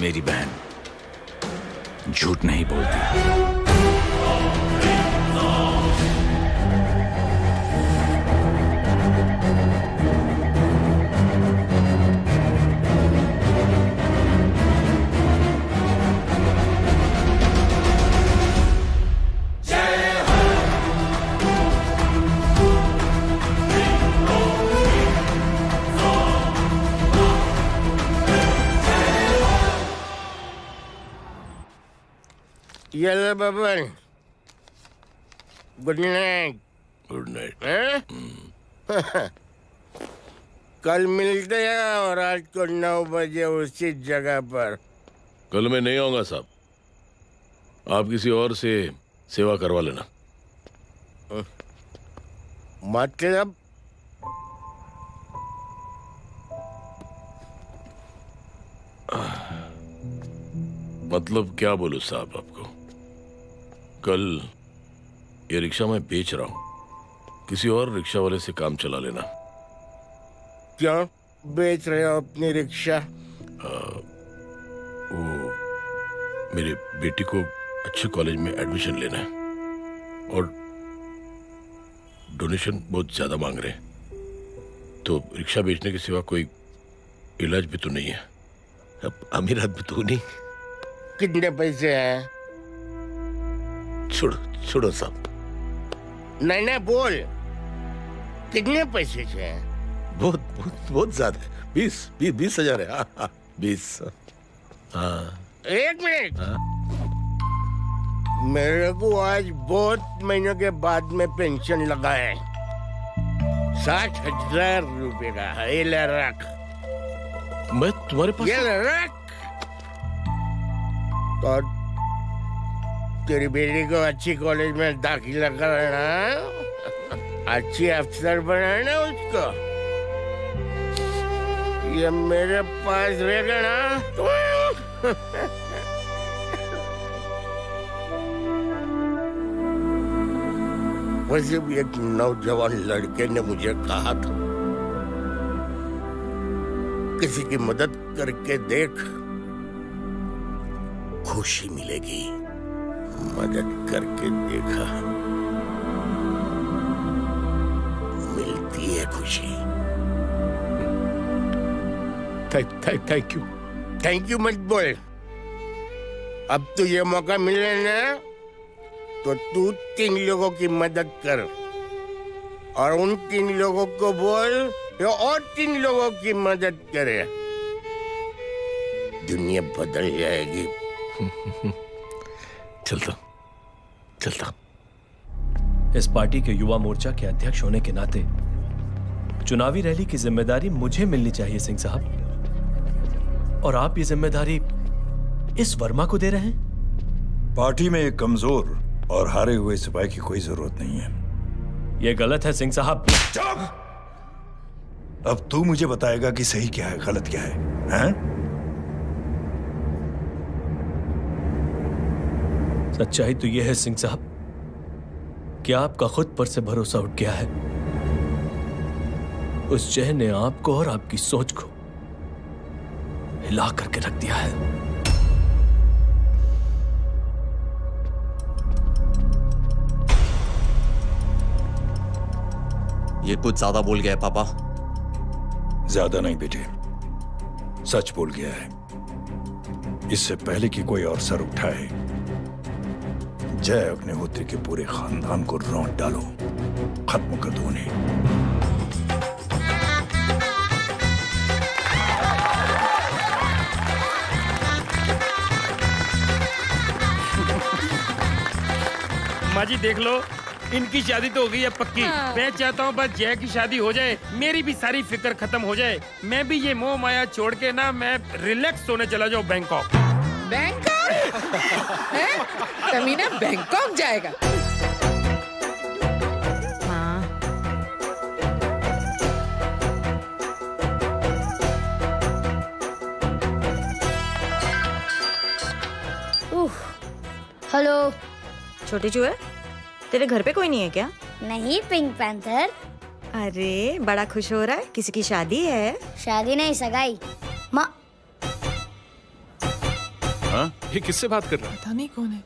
मेरी बहन झूठ नहीं बोलती। Yellow Baban, good night. Good night. कल मिलते हैं और रात को 9 बजे उसी जगह पर। कल मैं नहीं आऊंगा साहब, आप किसी और से सेवा करवा लेना। मतलब? मतलब क्या बोलूं साहब आपको। कल ये रिक्शा मैं बेच रहा हूं, किसी और रिक्शा वाले से काम चला लेना। क्यों बेच रहे हो अपनी रिक्शा? वो मेरे बेटी को अच्छे कॉलेज में एडमिशन लेना है और डोनेशन बहुत ज्यादा मांग रहे हैं, तो रिक्शा बेचने के सिवा कोई इलाज भी तो नहीं है। अब अमीर आदमी तो नहीं। कितने पैसे हैं? छोड़ो छोड़ो साहब। नहीं नहीं बोल, कितने पैसे हैं? बहुत बहुत बहुत ज्यादा है। 20,000 है। हाँ 20। हाँ 1 मिनट। मेरे को आज बहुत महीनों के बाद में पेंशन लगा है। 60,000 रुपए का है। ये ले रख। मैं तुम्हारे पास? ये ले रख। और तेरी बेटी को अच्छी कॉलेज में दाखिला कराना, अच्छी अफसर बनाना उसको। ये मेरे पास रहेगा ना तो वैसे भी एक नौजवान लड़के ने मुझे कहा था, किसी की मदद करके देख, खुशी मिलेगी। मदद करके देखा, मिलती है खुशी। Thank you. थैंक यू मत बोल। अब तो ये मौका मिले ना, तो तू 3 लोगों की मदद कर और उन 3 लोगों को बोल जो और 3 लोगों की मदद करे। दुनिया बदल जाएगी। चलता। इस पार्टी के युवा मोर्चा के अध्यक्ष होने के नाते चुनावी रैली की जिम्मेदारी मुझे मिलनी चाहिए सिंह साहब, और आप ये जिम्मेदारी इस वर्मा को दे रहे हैं। पार्टी में एक कमजोर और हारे हुए सिपाही की कोई जरूरत नहीं है। यह गलत है सिंह साहब। अब तू मुझे बताएगा कि सही क्या है, गलत क्या है, हैं? सच्चाई तो यह है सिंह साहब कि आपका खुद पर से भरोसा उठ गया है। उस जय ने आपको और आपकी सोच को हिला करके रख दिया है। ये कुछ ज्यादा बोल गया है पापा। ज्यादा नहीं बेटे, सच बोल गया है। इससे पहले कि कोई और सर उठाए, जय अग्निहोत्री के पूरे खानदान को रौंद डालो, खत्म कर दो उन्हें। माँ जी देख लो, इनकी शादी तो हो गई है पक्की। हाँ। मैं चाहता हूँ बस जय की शादी हो जाए, मेरी भी सारी फिक्र खत्म हो जाए। मैं भी ये मोह माया छोड़ के ना, मैं रिलैक्स होने चला जाऊँ बैंकॉक। बैंकॉक? कमीना बैंकॉक जाएगा? हेलो। छोटे चूहे, तेरे घर पे कोई नहीं है क्या? नहीं पिंक पैंथर। अरे बड़ा खुश हो रहा है, किसी की शादी है? शादी नहीं, सगाई। माँ ये किससे बात कर रहा है? पता नहीं कौन है।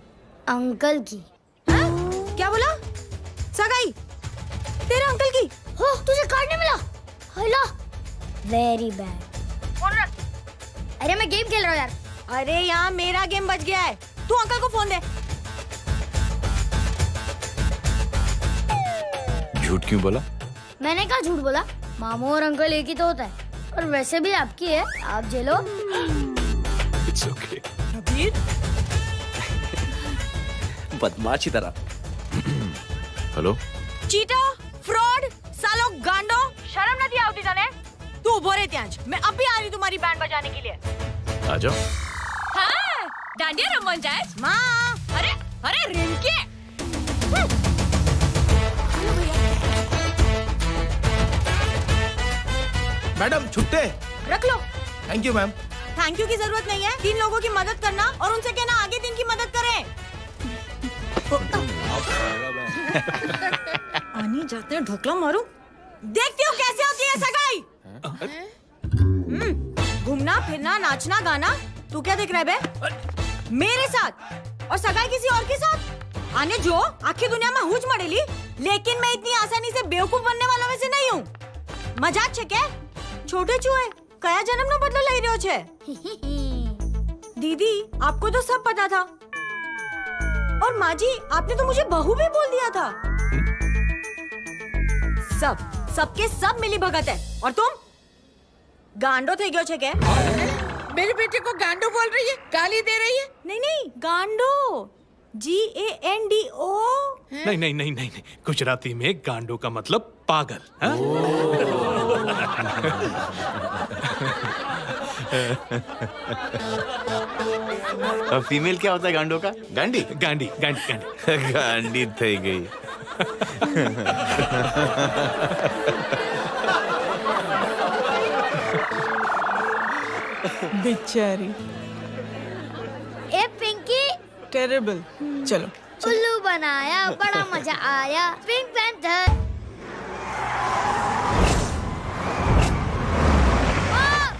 अंकल की। क्या बोला? सगाई तेरे अंकल की? हो, तुझे कार्ड नहीं मिला? Hello, very bad. अरे मैं गेम खेल रहा हूँ यार। अरे यहाँ मेरा गेम बच गया है, तू अंकल को फोन दे। झूठ क्यों बोला? मैंने कहा झूठ बोला? मामू और अंकल एक ही तो होता है, और वैसे भी आपकी है, आप झेलो। It's okay. बदमाशी तरह। हेलो। चीटा, फ्रॉड, सालो गांडो, शर्म नहीं आती तने? तू उभो रे त्यांज, मैं अब भी आ रही तुम्हारी बैंड बजाने के लिए। आ जाओ। हाँ, डांडिया रमन जाए। माँ, अरे रिंकी। मैडम छुट्टे रख लो। Thank you ma'am. Thank you की जरूरत नहीं है, 3 लोगों की मदद करना और उनसे कहना आगे 3 की मदद करें। आनी जाते हैं ढोकला मारूं। देखती हो कैसे होती है सगाई? घूमना फिरना नाचना गाना, तू क्या देख रहा है बे? मेरे साथ और सगाई किसी और के साथ? आने जो आखिर दुनिया में हुज मड़ेली, लेकिन मैं इतनी आसानी से बेवकूफ बनने वालों में से नहीं हूँ। मजाक छे के? छोटे चूहे कया जन्म नो बदलो लई रह्यो छे? दीदी आपको तो सब पता था, और माँ जी आपने तो मुझे बहू भी बोल दिया था। सबके सब मिली भगत है, और तुम गांडो थे गयो छे के? मेरे बेटे को गांडो बोल रही है, गाली दे रही है? नहीं गांडो, GANDO। नहीं, गुजराती में गांडो का मतलब पागल। और फीमेल क्या होता है गांडो का? गांडी। गांडी। गांडी थई गई। बेचारी। टेरिबल। चलो उल्लू बनाया, बड़ा मजा आया। Pink panther.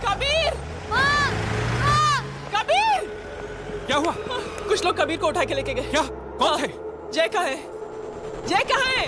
कबीर! कबीर! क्या हुआ? कुछ लोग कबीर को उठा के लेके गए। क्या? कौन थे? जय कहाँ है? जय कहाँ है?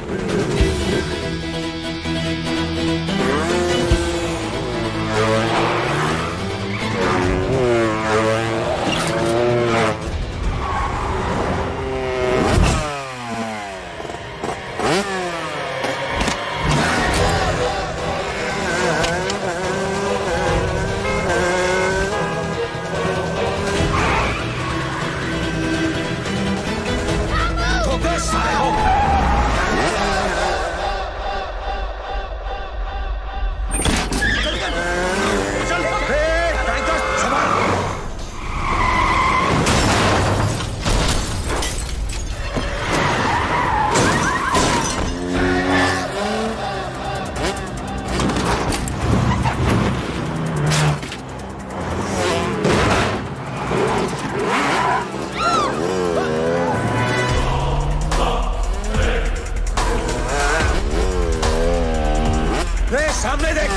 सामने देख।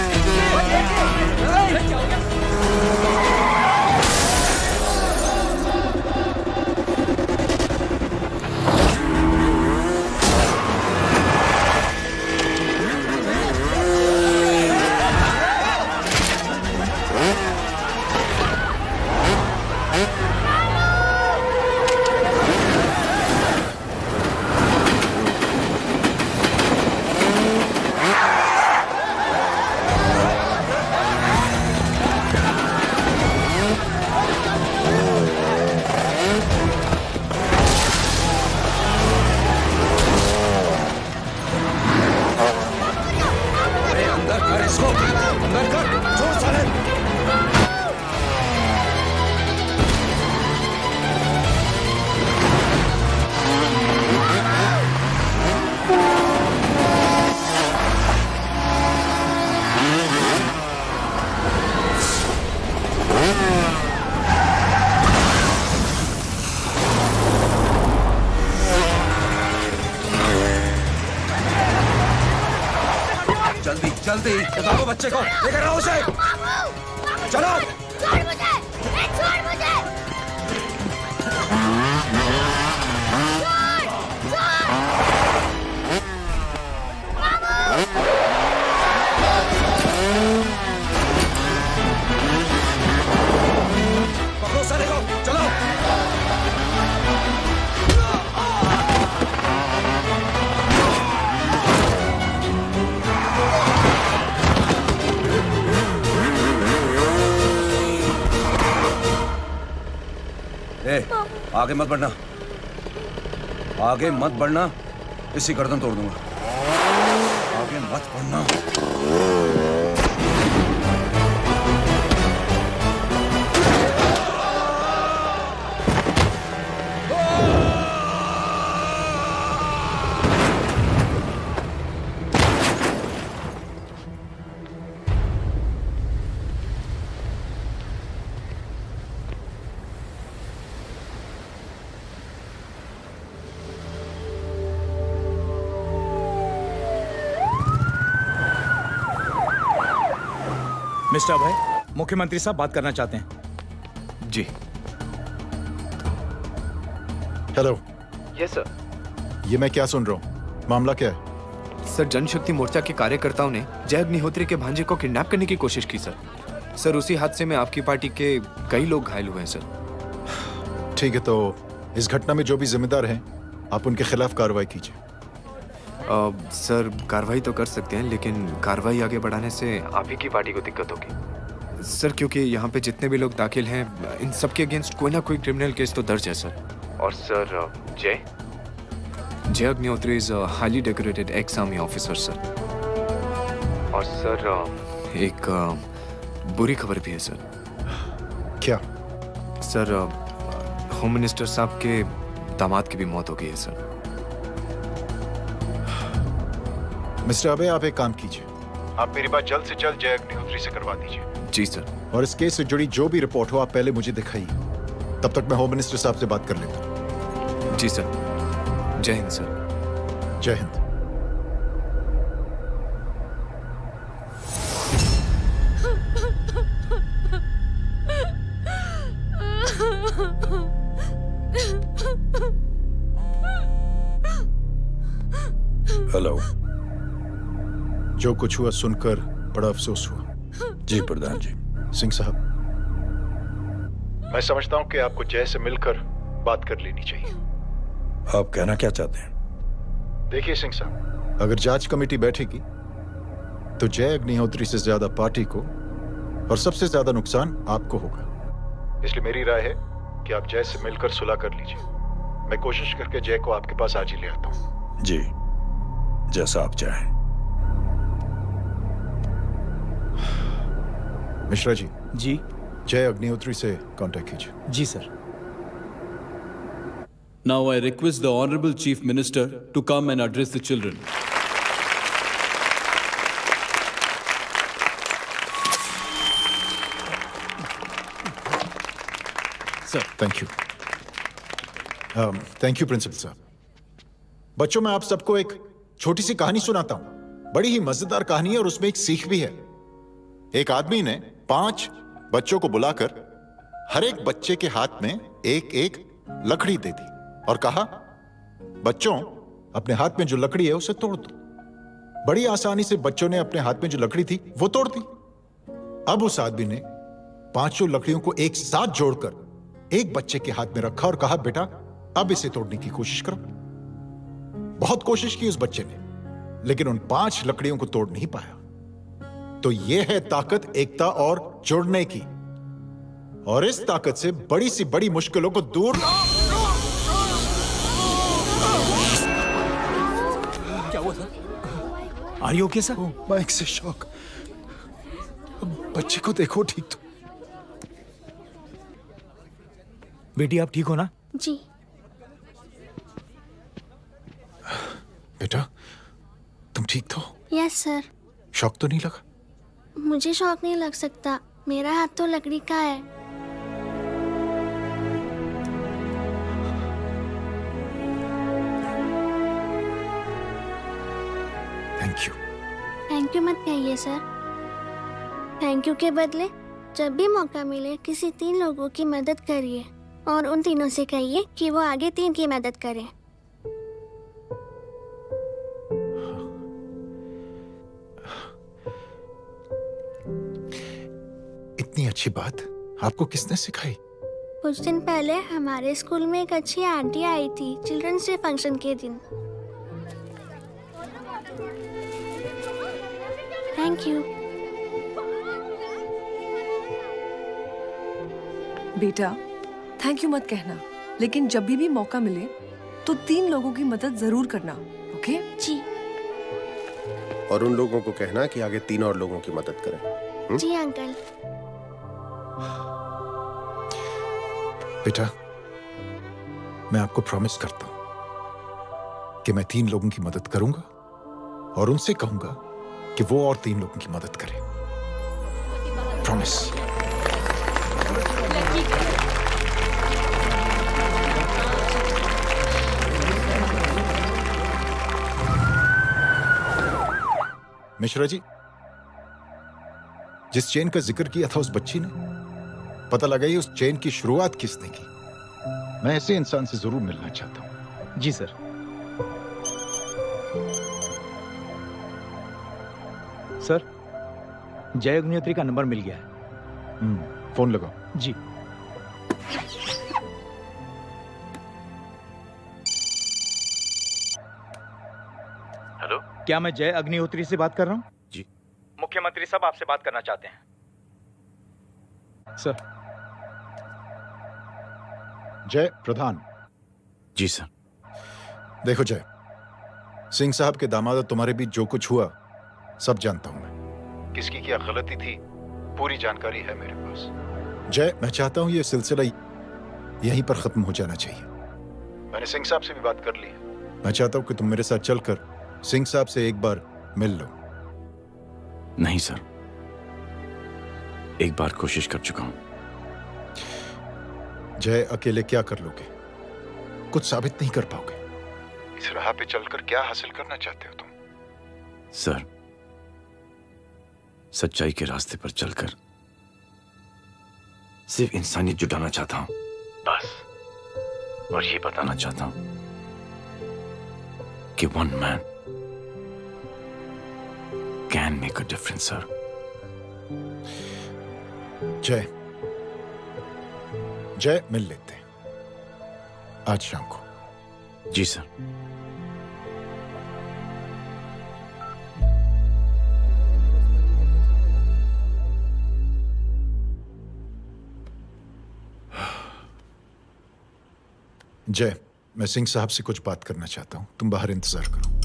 जल्दी बताओ बच्चे को, लेकर आओ उसे। चलो छोड़ मुझे, छोड़ मुझे। पकड़ो सारे को, चलो। आगे मत बढ़ना, आगे मत बढ़ना, इसी गर्दन तोड़ दूंगा। आगे मत बढ़ना। मिस्टर अभय, मुख्यमंत्री साहब बात करना चाहते हैं। जी। हेलो। Yes sir. ये मैं क्या सुन रहा हूँ? मामला क्या है? सर, जनशक्ति मोर्चा के कार्यकर्ताओं ने जय अग्निहोत्री के भांजे को किडनैप करने की कोशिश की सर। सर, उसी हादसे में आपकी पार्टी के कई लोग घायल हुए हैं सर। ठीक है, तो इस घटना में जो भी जिम्मेदार हैं, आप उनके खिलाफ कार्रवाई कीजिए। सर, कार्रवाई तो कर सकते हैं, लेकिन कार्रवाई आगे बढ़ाने से आप ही की पार्टी को दिक्कत होगी सर, क्योंकि यहाँ पे जितने भी लोग दाखिल हैं, इन सबके अगेंस्ट कोई ना कोई क्रिमिनल केस तो दर्ज है सर। और सर, जय Agnihotri is highly decorated ex army officer sir. और सर, एक बुरी खबर भी है सर। क्या? सर, होम मिनिस्टर साहब के दामाद की भी मौत हो गई है सर। मिस्टर अबे, आप एक काम कीजिए, आप मेरी बात जल्द से जल्द जय अग्निहोत्री से करवा दीजिए। जी सर। और इस केस से जुड़ी जो भी रिपोर्ट हो, आप पहले मुझे दिखाइए। तब तक मैं होम मिनिस्टर साहब से बात कर लेता हूँ। जी सर। जय हिंद सर। जय हिंद। हेलो। जो कुछ हुआ सुनकर बड़ा अफसोस हुआ। जी प्रधान जी। सिंह साहब, मैं समझता हूं कि आपको जय से मिलकर बात कर लेनी चाहिए। आप कहना क्या चाहते हैं? देखिए सिंह साहब, अगर जांच कमेटी बैठेगी तो जय अग्निहोत्री से ज्यादा पार्टी को और सबसे ज्यादा नुकसान आपको होगा। इसलिए मेरी राय है कि आप जय से मिलकर सुलह कर लीजिए। मैं कोशिश करके जय को आपके पास आज ही ले आता हूं। जी, जैसा आप चाहें। मिश्रा जी। जी। जय अग्निहोत्री से कांटेक्ट कीजिए। जी sir. Now I request the Honorable Chief Minister to come and address the children. Sir, thank you. Thank you principal साहब। बच्चों, मैं आप सबको एक छोटी सी कहानी सुनाता हूं। बड़ी ही मजेदार कहानी है और उसमें एक सीख भी है। एक आदमी ने 5 बच्चों को बुलाकर हर एक बच्चे के हाथ में एक एक लकड़ी दे दी और कहा, बच्चों, अपने हाथ में जो लकड़ी है उसे तोड़ दो। बड़ी आसानी से बच्चों ने अपने हाथ में जो लकड़ी थी वो तोड़ दी। अब उस आदमी ने 5 लकड़ियों को एक साथ जोड़कर एक बच्चे के हाथ में रखा और कहा, बेटा, अब इसे तोड़ने की कोशिश करो। बहुत कोशिश की उस बच्चे ने, लेकिन उन 5 लकड़ियों को तोड़ नहीं पाया। तो यह है ताकत एकता और जुड़ने की। और इस ताकत से बड़ी सी बड़ी मुश्किलों को दूर। क्या हुआ sir? Are you okay sir? Mike से शॉक। बच्चे को देखो ठीक तो। बेटी, आप ठीक हो ना? जी। बेटा, तुम ठीक तो? Yes sir. शॉक तो नहीं लगा? मुझे शौक नहीं लग सकता, मेरा हाथ तो लकड़ी का है। Thank you. थैंक यू मत कहिए सर। थैंक यू के बदले जब भी मौका मिले किसी 3 लोगों की मदद करिए और उन तीनों से कहिए कि वो आगे 3 की मदद करें। इतनी अच्छी बात आपको किसने सिखाई? कुछ दिन पहले हमारे स्कूल में एक अच्छी आंटी आई थी चिल्ड्रंस डे फंक्शन के दिन। Thank you. बेटा, थैंक यू मत कहना, लेकिन जब भी मौका मिले तो 3 लोगों की मदद जरूर करना, ओके? जी। और उन लोगों को कहना कि आगे 3 और लोगों की मदद करें। जी अंकल। बेटा, मैं आपको प्रॉमिस करता हूं कि मैं 3 लोगों की मदद करूंगा और उनसे कहूंगा कि वो और 3 लोगों की मदद करें। प्रॉमिस। मिश्रा जी, जिस चेन का जिक्र किया था उस बच्ची ने, पता लगाइए उस चेन की शुरुआत किसने की। मैं ऐसे इंसान से जरूर मिलना चाहता हूं। जी सर। सर, जय अग्निहोत्री का नंबर मिल गया है। फोन लगाओ। जी। हेलो, क्या मैं जय अग्निहोत्री से बात कर रहा हूँ? जी। मुख्यमंत्री साहब आपसे बात करना चाहते हैं। सर। जय प्रधान। जी सर। देखो जय, सिंह साहब के दामाद तुम्हारे बीच जो कुछ हुआ सब जानता हूं मैं। किसकी क्या गलती थी पूरी जानकारी है मेरे पास। जय, मैं चाहता हूं ये सिलसिला यहीं पर खत्म हो जाना चाहिए। मैंने सिंह साहब से भी बात कर ली है। मैं चाहता हूं कि तुम मेरे साथ चलकर सिंह साहब से एक बार मिल लो। नहीं सर, एक बार कोशिश कर चुका हूं। जय, अकेले क्या कर लोगे? सब कुछ साबित नहीं कर पाओगे। इस राह पे चलकर क्या हासिल करना चाहते हो तुम? सर, सच्चाई के रास्ते पर चलकर सिर्फ इंसानियत जुटाना चाहता हूं, बस। और ये बताना चाहता हूं कि one man can make a difference, sir. जय मिल लेते हैं आज शाम को। जी सर। जय, मैं सिंह साहब से कुछ बात करना चाहता हूं, तुम बाहर इंतजार करो।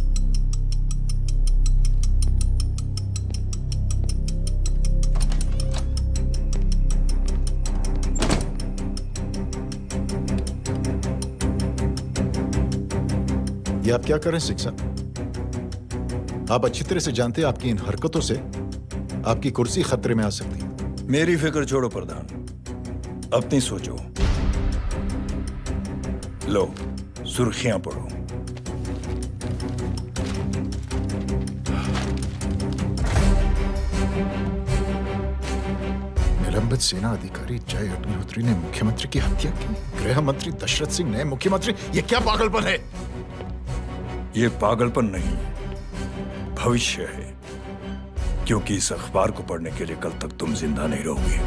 ये आप क्या कर रहे हैं सिंह साहब? आप अच्छी तरह से जानते हैं आपकी इन हरकतों से आपकी कुर्सी खतरे में आ सकती है। मेरी फिक्र छोड़ो प्रधान, अपनी सोचो। लो, सुर्खियां पढ़ो। निलंबित सेना अधिकारी जय अग्निहोत्री ने मुख्यमंत्री की हत्या की। गृह मंत्री दशरथ सिंह ने मुख्यमंत्री, ये क्या पागलपन है? ये पागलपन नहीं, भविष्य है, क्योंकि इस अखबार को पढ़ने के लिए कल तक तुम जिंदा नहीं रहोगे।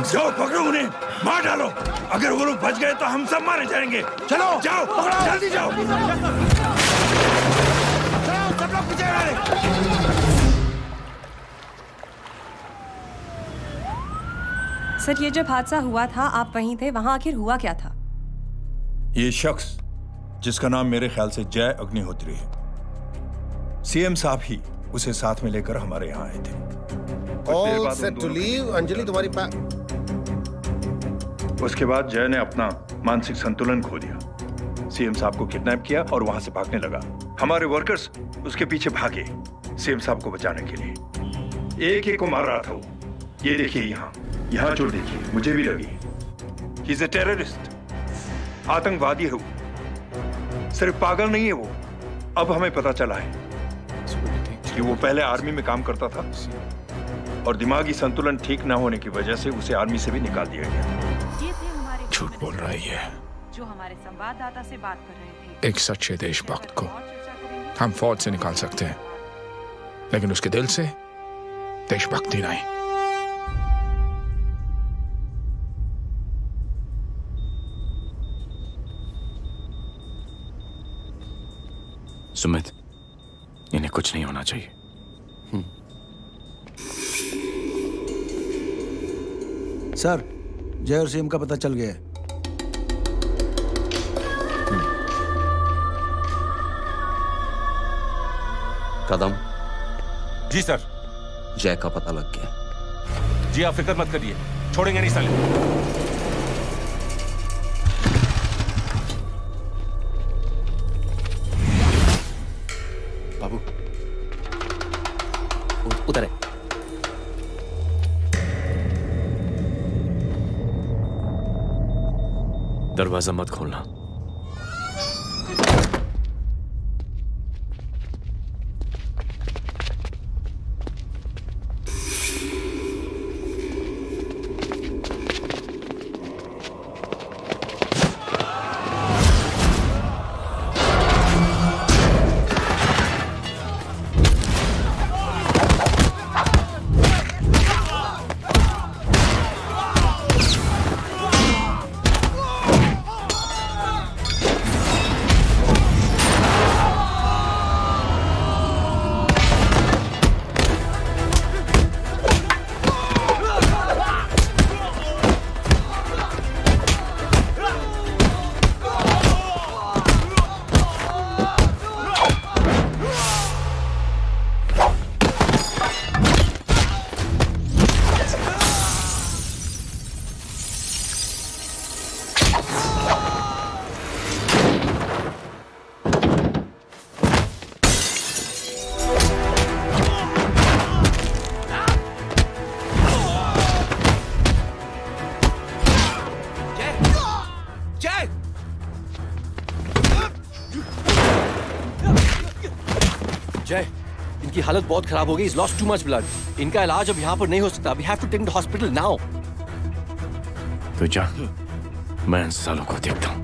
जाओ पकड़ो उन्हें, मार डालो। अगर वो लोग बच गए तो हम सब मारे जाएंगे। चलो जाओ, जल्दी जाओ। सब लोग पीछे वाले। सर, ये जब हादसा हुआ था आप वहीं थे, वहां आखिर हुआ क्या था? ये शख्स जिसका नाम मेरे ख्याल से जय अग्निहोत्री है, सीएम साहब ही उसे साथ में लेकर हमारे यहाँ आए थे। All set to leave, Anjali तुम्हारी उसके बाद जय ने अपना मानसिक संतुलन खो दिया, सीएम साहब को किडनैप किया और वहां से भागने लगा। हमारे वर्कर्स उसके पीछे भागे सीएम साहब को बचाने के लिए। एक एक को मार रहा था वो। ये देखिए यहाँ चोट देखिए, मुझे भी लगी। ही इज ए टेररिस्ट, आतंकवादी है वो। सिर्फ पागल नहीं है वो, अब हमें पता चला है कि वो पहले आर्मी में काम करता था और दिमागी संतुलन ठीक न होने की वजह से उसे आर्मी से भी निकाल दिया गया। झूठ बोल रहा है ये। जो हमारे संवाददाता से बात कर रहे थे। एक सच्चे देशभक्त को हम फौज से निकाल सकते हैं, लेकिन उसके दिल से देशभक्ति नहीं। सुमित, इन्हें कुछ नहीं होना चाहिए। सर, जय और सीएम का पता चल गया है। कदम। जी सर। जय का पता लग गया। जी आप फिक्र मत करिए, छोड़ेंगे नहीं साले। उधर है। दरवाजा मत खोलना। जय जय, इनकी हालत बहुत खराब हो गई। He's lost too much blood. इनका इलाज अब यहाँ पर नहीं हो सकता। We have to take him to hospital now. तो जा, मैं इन सालों को देखता हूँ।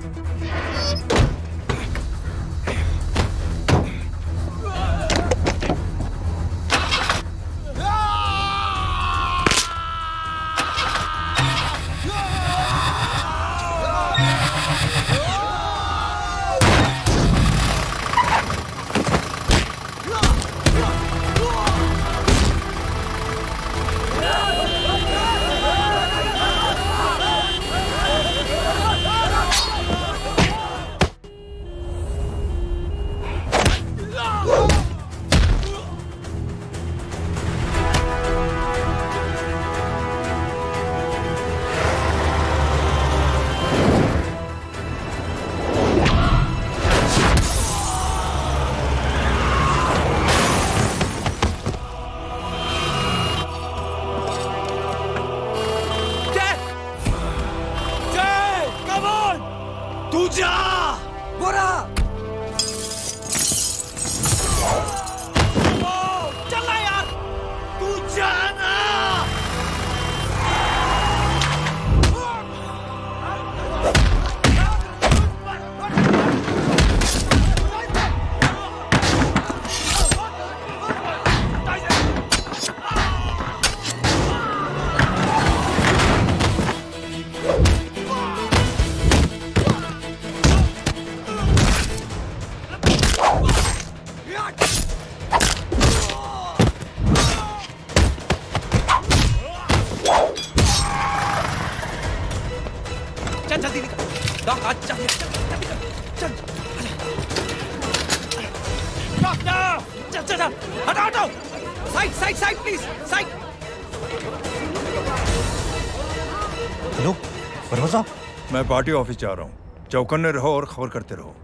मैं पार्टी ऑफिस जा रहा हूँ। चौकन्ने रहो और खबर करते रहो।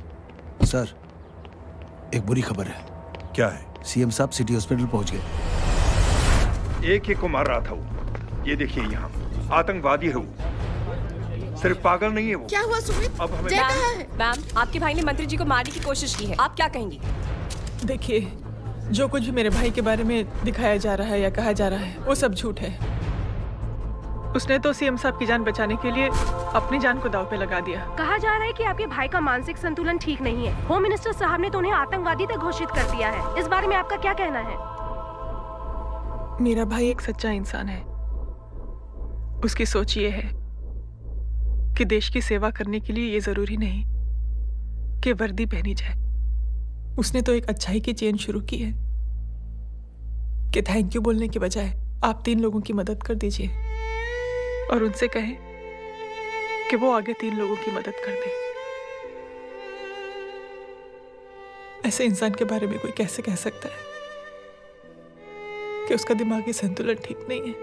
सर, एक बुरी खबर है। क्या है? सीएम साहब सिटी हॉस्पिटल पहुंच गए। एक को मार रहा था वो। ये देखिए यहाँ आतंकवादी है वो। सिर्फ पागल नहीं है वो। क्या हुआ सुमित? अब हमें मैम, आपके भाई ने मंत्री जी को मारने की कोशिश की है। आप क्या कहेंगी? देखिए, जो कुछ भी मेरे भाई के बारे में दिखाया जा रहा है या कहा जा रहा है वो सब झूठ है। उसने तो सीएम साहब की जान बचाने के लिए अपनी जान को दांव पे लगा दिया। कहा जा रहा है कि आपके भाई का मानसिक संतुलन ठीक नहीं है। होम मिनिस्टर साहब ने तो उन्हें आतंकवादी तक घोषित कर दिया है। इस बारे में आपका क्या कहना है? मेरा भाई एक सच्चा इंसान है। उसकी सोच ये है कि देश की सेवा करने के लिए ये जरूरी नहीं कि वर्दी पहनी जाए। उसने तो एक अच्छाई की चेन शुरू की है कि थैंक यू बोलने के बजाय आप 3 लोगों की मदद कर दीजिए और उनसे कहें कि वो आगे 3 लोगों की मदद कर दे। ऐसे इंसान के बारे में कोई कैसे कह सकता है कि उसका दिमागी संतुलन ठीक नहीं है?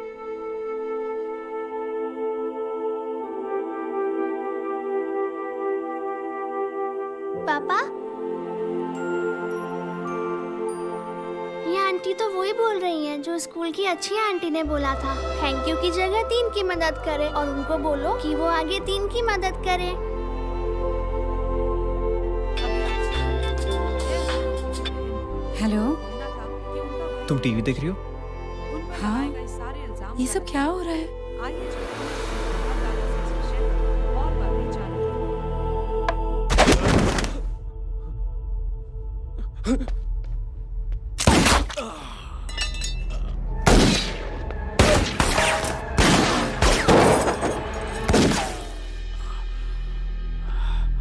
पापा, ये आंटी तो वही बोल रही हैं जो स्कूल की अच्छी आंटी ने बोला था। थैंक यू की जगह 3 की मदद करे और उनको बोलो कि वो आगे 3 की मदद करे। हेलो, तुम टीवी देख रही हो? हाँ, ये सब क्या हो रहा है?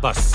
बस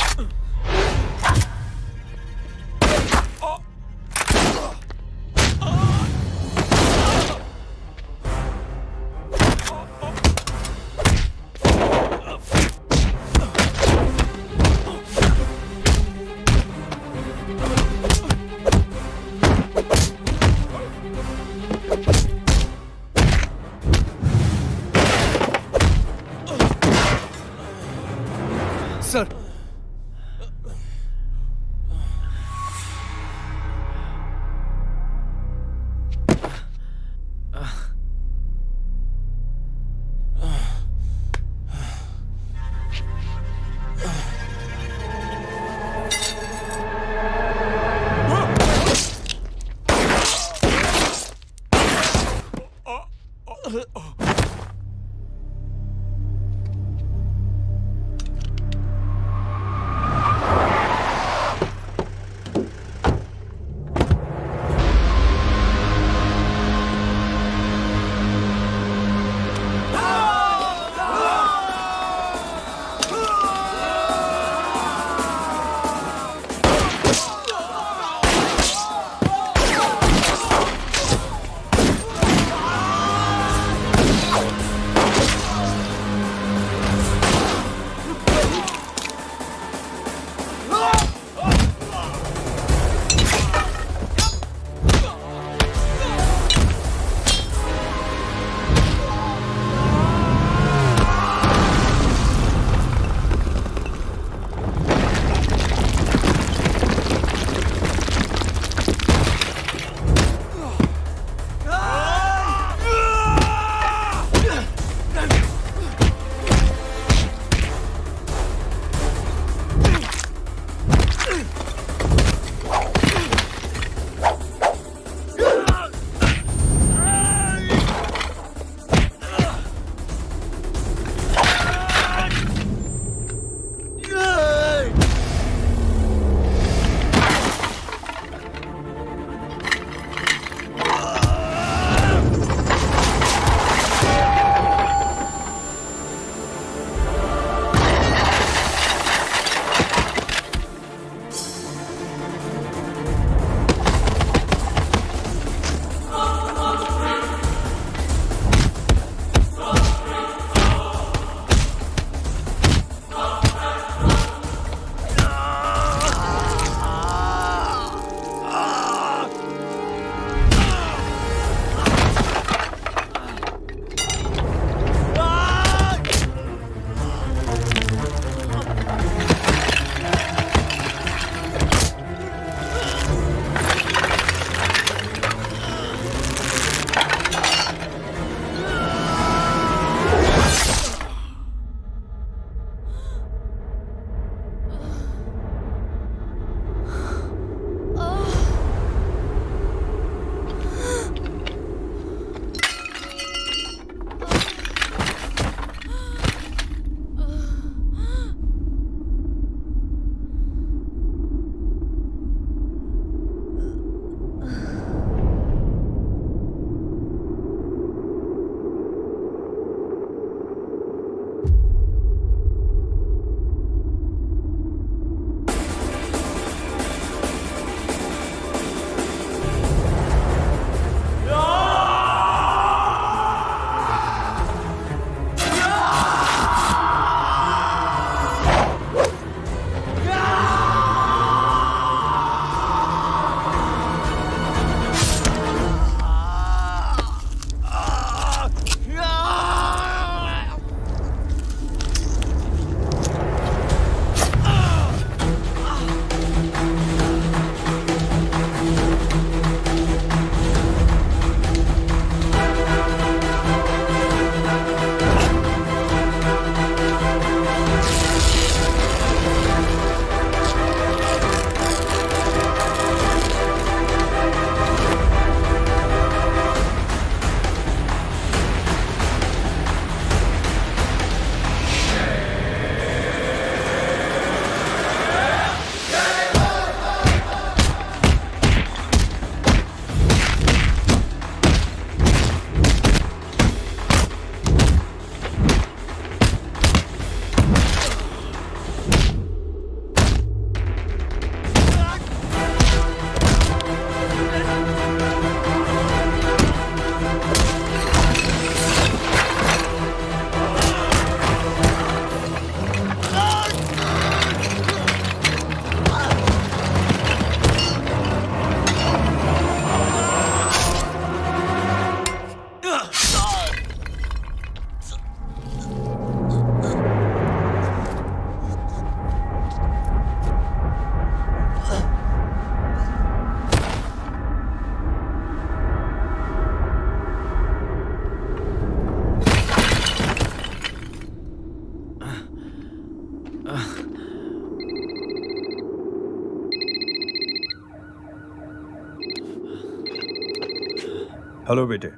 हेलो बेटे।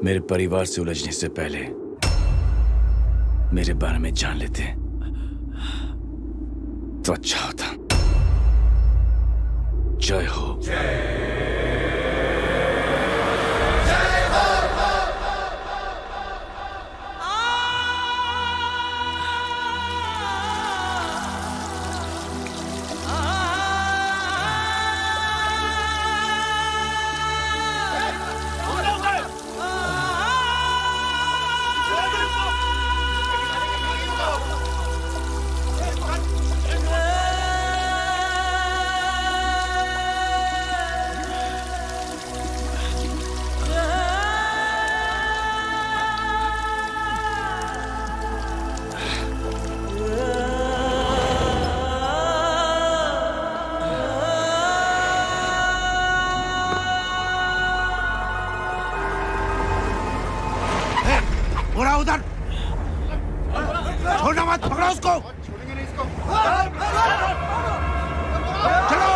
मेरे परिवार से उलझने से पहले मेरे बारे में जान लेते तो अच्छा होता। जय हो। उधर छोड़ना मत, पकड़ो उसको। चलो।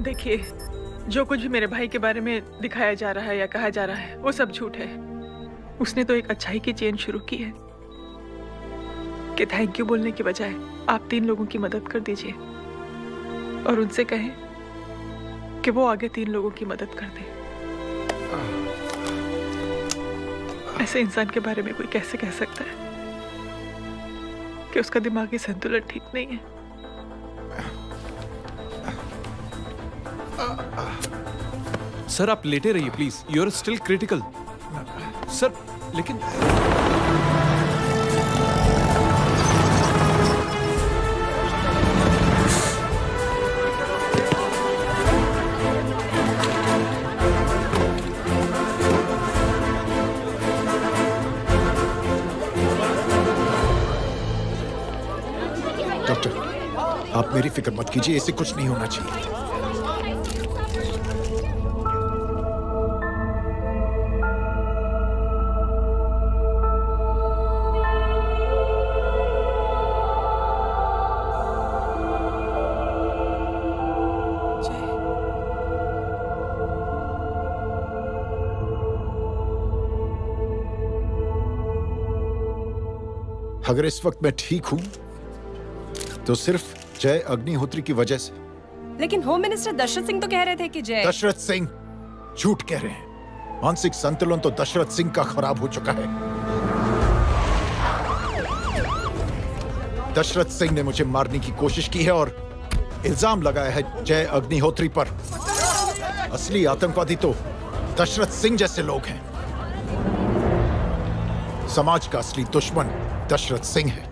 देखिए, जो कुछ भी मेरे भाई के बारे में दिखाया जा रहा है या कहा जा रहा है वो सब झूठ है। उसने तो एक अच्छाई की चेन शुरू की है कि थैंक यू बोलने के बजाय आप 3 लोगों की मदद कर दीजिए और उनसे कहें कि वो आगे 3 लोगों की मदद कर दे। ऐसे इंसान के बारे में कोई कैसे कह सकता है कि उसका दिमागी संतुलन ठीक नहीं है? सर आप लेटे रहिए please, you are still critical. Sir लेकिन डॉक्टर, आप मेरी फिक्र मत कीजिए, इससे कुछ नहीं होना चाहिए। अगर इस वक्त मैं ठीक हूं तो सिर्फ जय अग्निहोत्री की वजह से। लेकिन होम मिनिस्टर दशरथ सिंह तो कह रहे थे कि जय। दशरथ सिंह झूठ कह रहे हैं। मानसिक संतुलन तो दशरथ सिंह का खराब हो चुका है। दशरथ सिंह ने मुझे मारने की कोशिश की है और इल्जाम लगाया है जय अग्निहोत्री पर। असली आतंकवादी तो दशरथ सिंह जैसे लोग हैं। समाज का असली दुश्मन दशरथ सिंह है,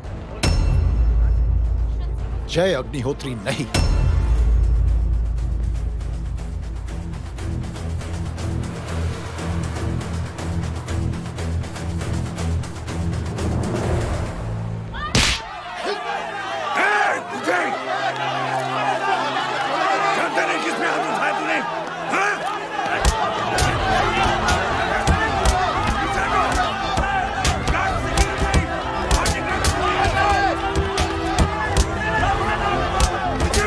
जय अग्निहोत्री नहीं। मुझे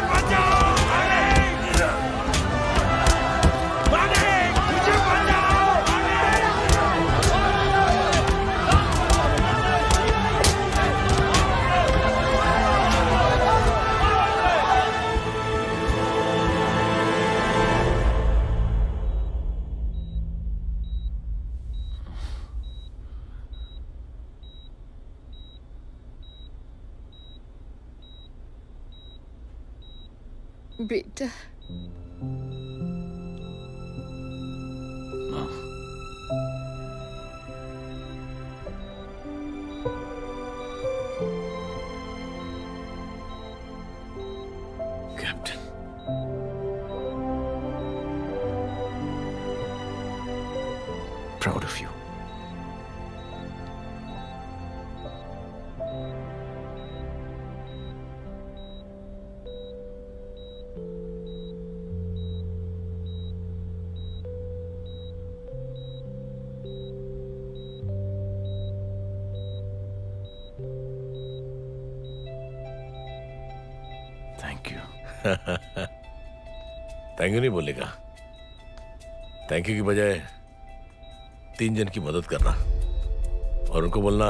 बेटा captain, proud of you. Thank you. Thank you नहीं बोलेगा, थैंक यू की बजाय 3 जन की मदद करना और उनको बोलना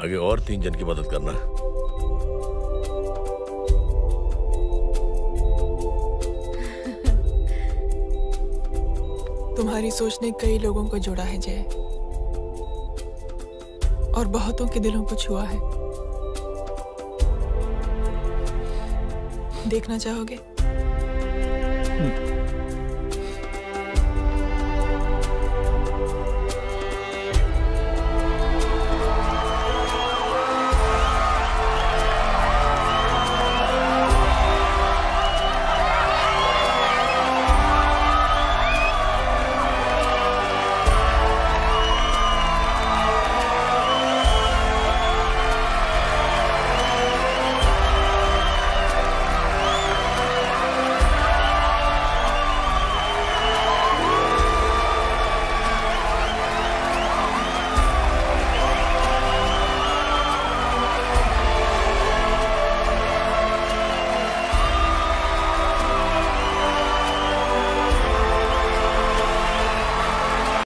आगे और 3 जन की मदद करना। तुम्हारी सोच ने कई लोगों को जोड़ा है जय, और बहुतों के दिलों को छुआ है। देखना चाहोगे?